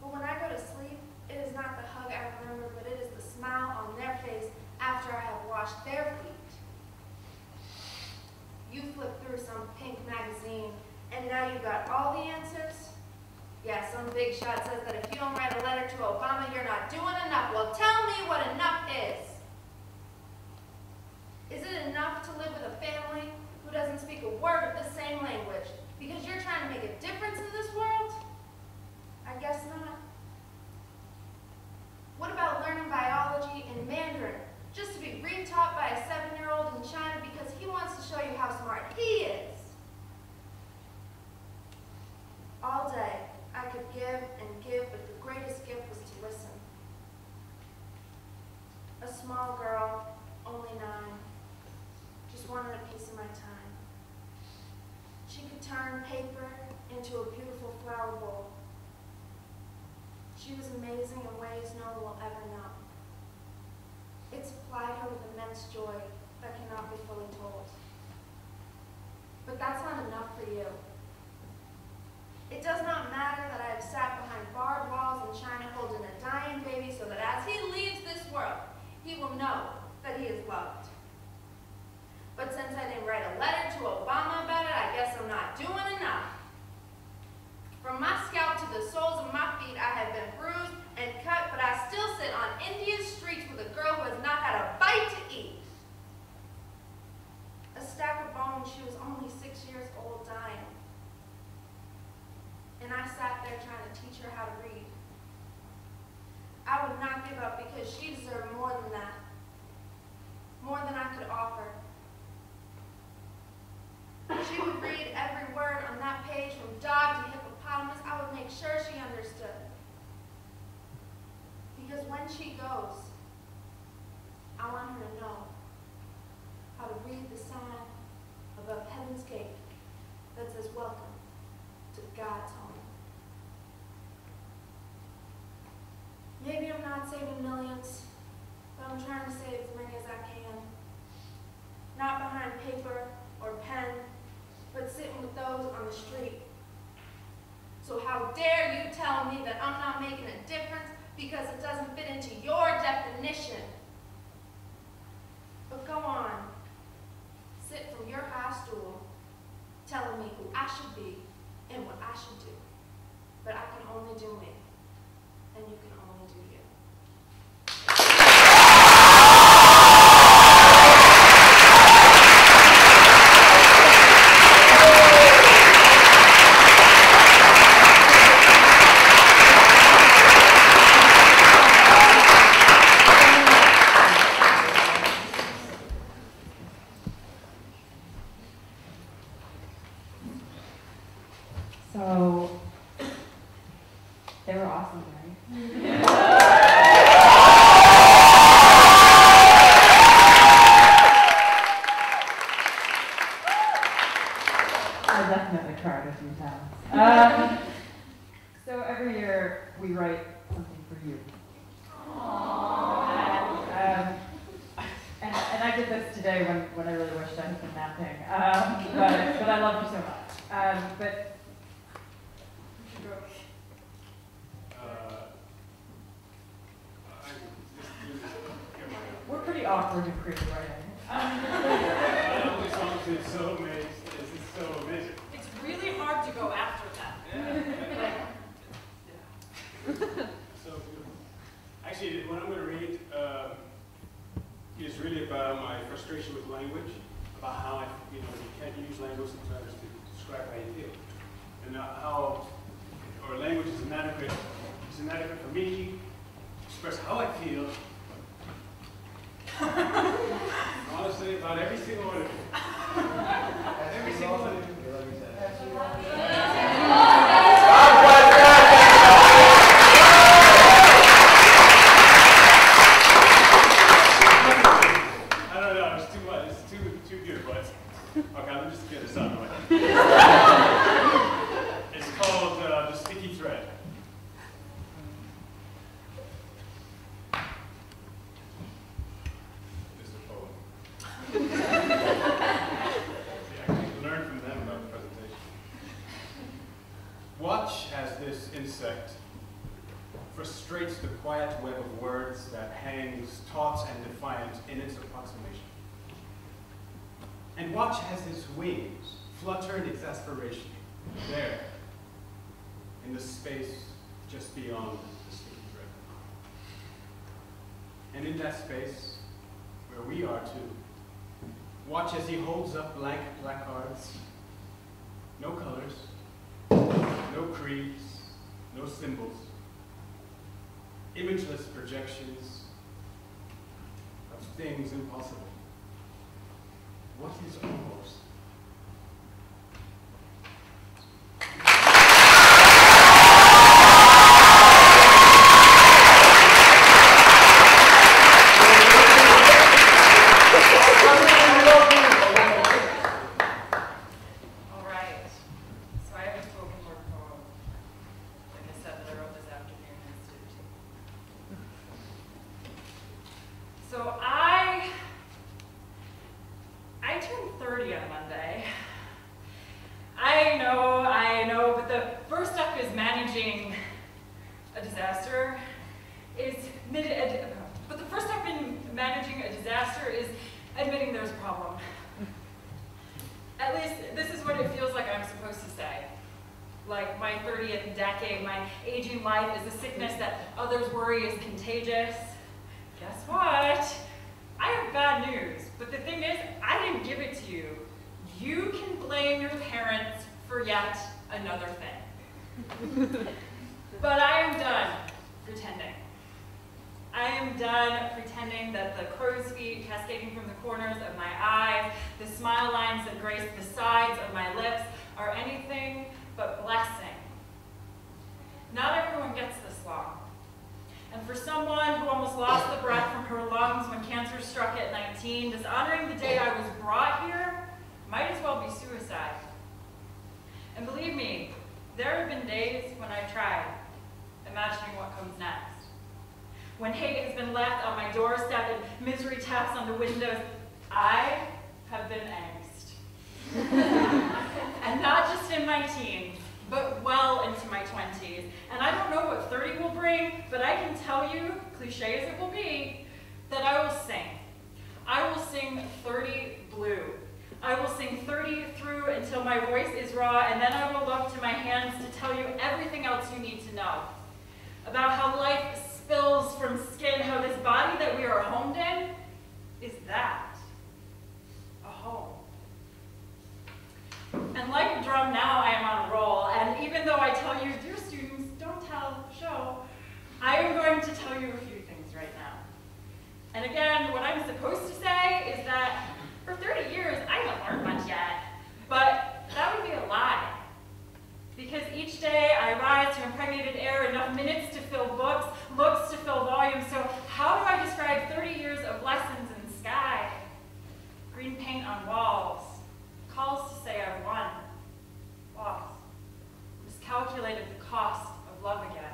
But when I go to sleep, it is not the hug I remember, but it is the smile on their face after I have washed their feet. You flip through some pink magazine, and now you got all the answers? Yeah, some big shot says that if you don't write a letter to Obama, you're not doing enough. Well, tell me what enough is. Is it enough to live with a family who doesn't speak a word of the same language because you're trying to make a difference in this world? I guess not. What about learning biology in Mandarin just to be retaught by a 7-year-old in China because he wants to show you how smart he is? All day, I could give and give, but the greatest gift was to listen. A small girl, only 9, just wanted a piece of my time. She could turn paper into a beautiful flower bowl. She was amazing in ways no one will ever know. It supplied her with immense joy that cannot be fully told. But that's not enough for you. It does not matter that I have sat behind barred walls in China holding a dying baby so that as he leaves this world, he will know that he is loved. But since I didn't write a letter to Obama about it, I guess I'm not doing enough. From my scalp to the soles of my feet, I have been bruised and cut, but I still sit on India's streets with a girl who has not had a bite to eat. A stack of bones, she was only 6 years old, dying. And I sat there trying to teach her how to read. I would not give up because she deserved more than that. More than I could offer. She would read every word on that page from dog to hippopotamus. I would make sure she understood. Because when she goes, I want her to know how to read the sign above heaven's gate that says welcome to God's home. Maybe I'm not saving millions, but I'm trying to save as many as I can. Not behind paper or pen, but sitting with those on the street. So how dare you tell me that I'm not making a difference because it doesn't fit into your definition? But go on. Sit from your high stool telling me who I should be and what I should do. But I can only do me, and you can only do you. So, they were awesome, right? I definitely cried a few times. So every year we write something for you. And I did this today when I really wished I had been napping. But I love you so much. But we're pretty awkward in creative writing. This song is so amazing. This is so amazing. It's really hard to go after that. So beautiful. Actually, what I'm going to read is really about my frustration with language, about how you can't use language sometimes to describe how you feel, and how our language is inadequate. It's inadequate for me to express how I feel. Honestly, about every single one of you. Every single one of you. I don't know, it's too much. It's too good, but okay, let me just get this out of the way. It's called The Sticky Thread. This is a poem. See, I can learn from them about the presentation. Watch as this insect frustrates the quiet web of words that hangs taut and defiant in its approximation. And watch as his wings flutter in exasperation, there, in the space just beyond the sticky thread. And in that space, where we are too, watch as he holds up blank placards, no colors, no creeds, no symbols, imageless projections of things impossible. What is almost? So I turned 30 on Monday. I know, but the first step is managing a disaster. But the first step in managing a disaster is admitting there's a problem. At least, this is what it feels like I'm supposed to say. Like my 30th decade, my aging life is a sickness that others worry is contagious. Guess what? I have bad news, but the thing is, I didn't give it to you. You can blame your parents for yet another thing. But I am done pretending. I am done pretending that the crow's feet cascading from the corners of my eyes, the smile lines that grace the sides of my lips, are anything but blessing. Not everyone gets this long. And for someone who almost lost the breath from her lungs when cancer struck at 19, dishonoring the day I was brought here might as well be suicide. And believe me, there have been days when I've tried, imagining what comes next. When hate has been left on my doorstep and misery taps on the windows, I have been angst. And not just in my teens, but well into my 20s. And I don't know what 30 will bring, but I can tell you, cliche as it will be, that I will sing. I will sing 30 blue. I will sing 30 through until my voice is raw, and then I will look to my hands to tell you everything else you need to know. About how life spills from skin, how this body that we are homed in is that, a home. And like a drum, now I am on a roll, and even though I tell you, dear students, don't tell, show, I am going to tell you a few things right now. And again, what I'm supposed to say is that for 30 years, I haven't learned much yet, but that would be a lie. Because each day I rise to impregnated air, enough minutes to fill books, looks to fill volumes, so how do I describe 30 years of lessons in the sky? Green paint on walls, calls to say I won, lost, miscalculated the cost of love again.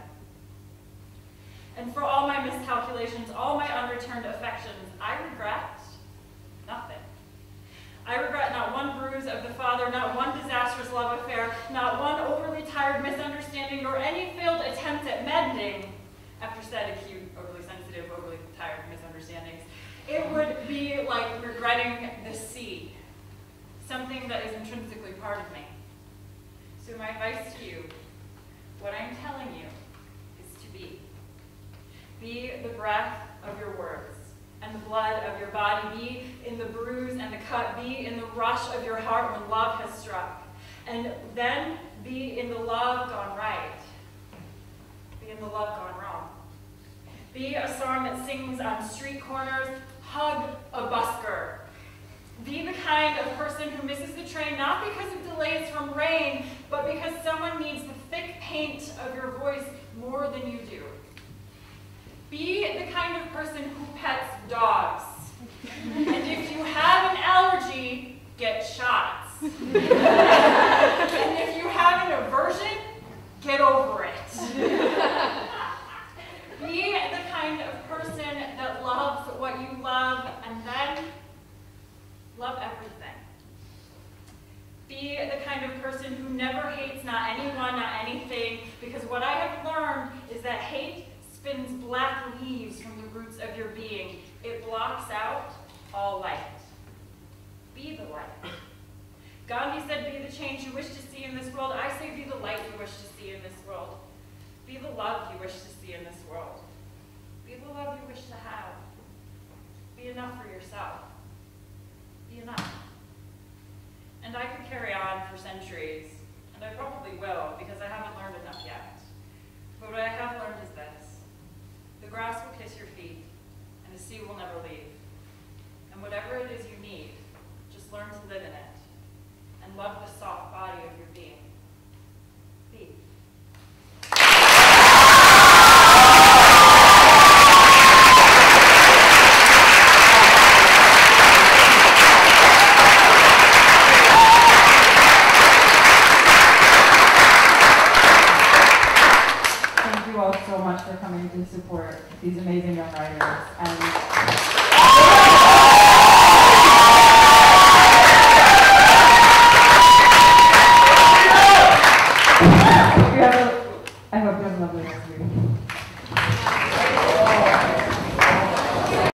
And for all my miscalculations, all my unreturned affections, I regret nothing. I regret not one bruise of the father, not one disastrous love affair, not one overly tired misunderstanding, nor any failed attempt at mending after said acute, overly sensitive, overly tired misunderstandings. It would be like regretting the sea, something that is intrinsically part of me. So my advice to you, what I'm telling you, is to be. Be the breath of your words and the blood of your body. Be in the bruise and the cut. Be in the rush of your heart when love has struck. And then be in the love gone right. Be in the love gone wrong. Be a song that sings on street corners. Hug a busker. Be the kind of person who misses the train not because of delays from rain, but because someone needs the thick paint of your voice more than you do. Be the kind of person who pets dogs. And if you have an allergy, get shots. And if you have an aversion, get over it. Be the kind of person that loves what you love and then love everything. Be the kind of person who never hates not anyone, not anything, because what I have learned is that hate spins black leaves from the roots of your being. It blocks out all light. Be the light. Gandhi said, be the change you wish to see in this world. I say, be the light you wish to see in this world. Be the love you wish to see in this world. Be the love you wish to have. Be enough for yourself. Be enough. And I could carry on for centuries, and I probably will, because I haven't learned enough yet. But what I have learned is this. The grass will kiss your feet, and the sea will never leave. And whatever it is you need, just learn to live in it, and love the soft body of your being. Be. So much for coming to support these amazing young writers. And I hope you have a lovely rest of your week.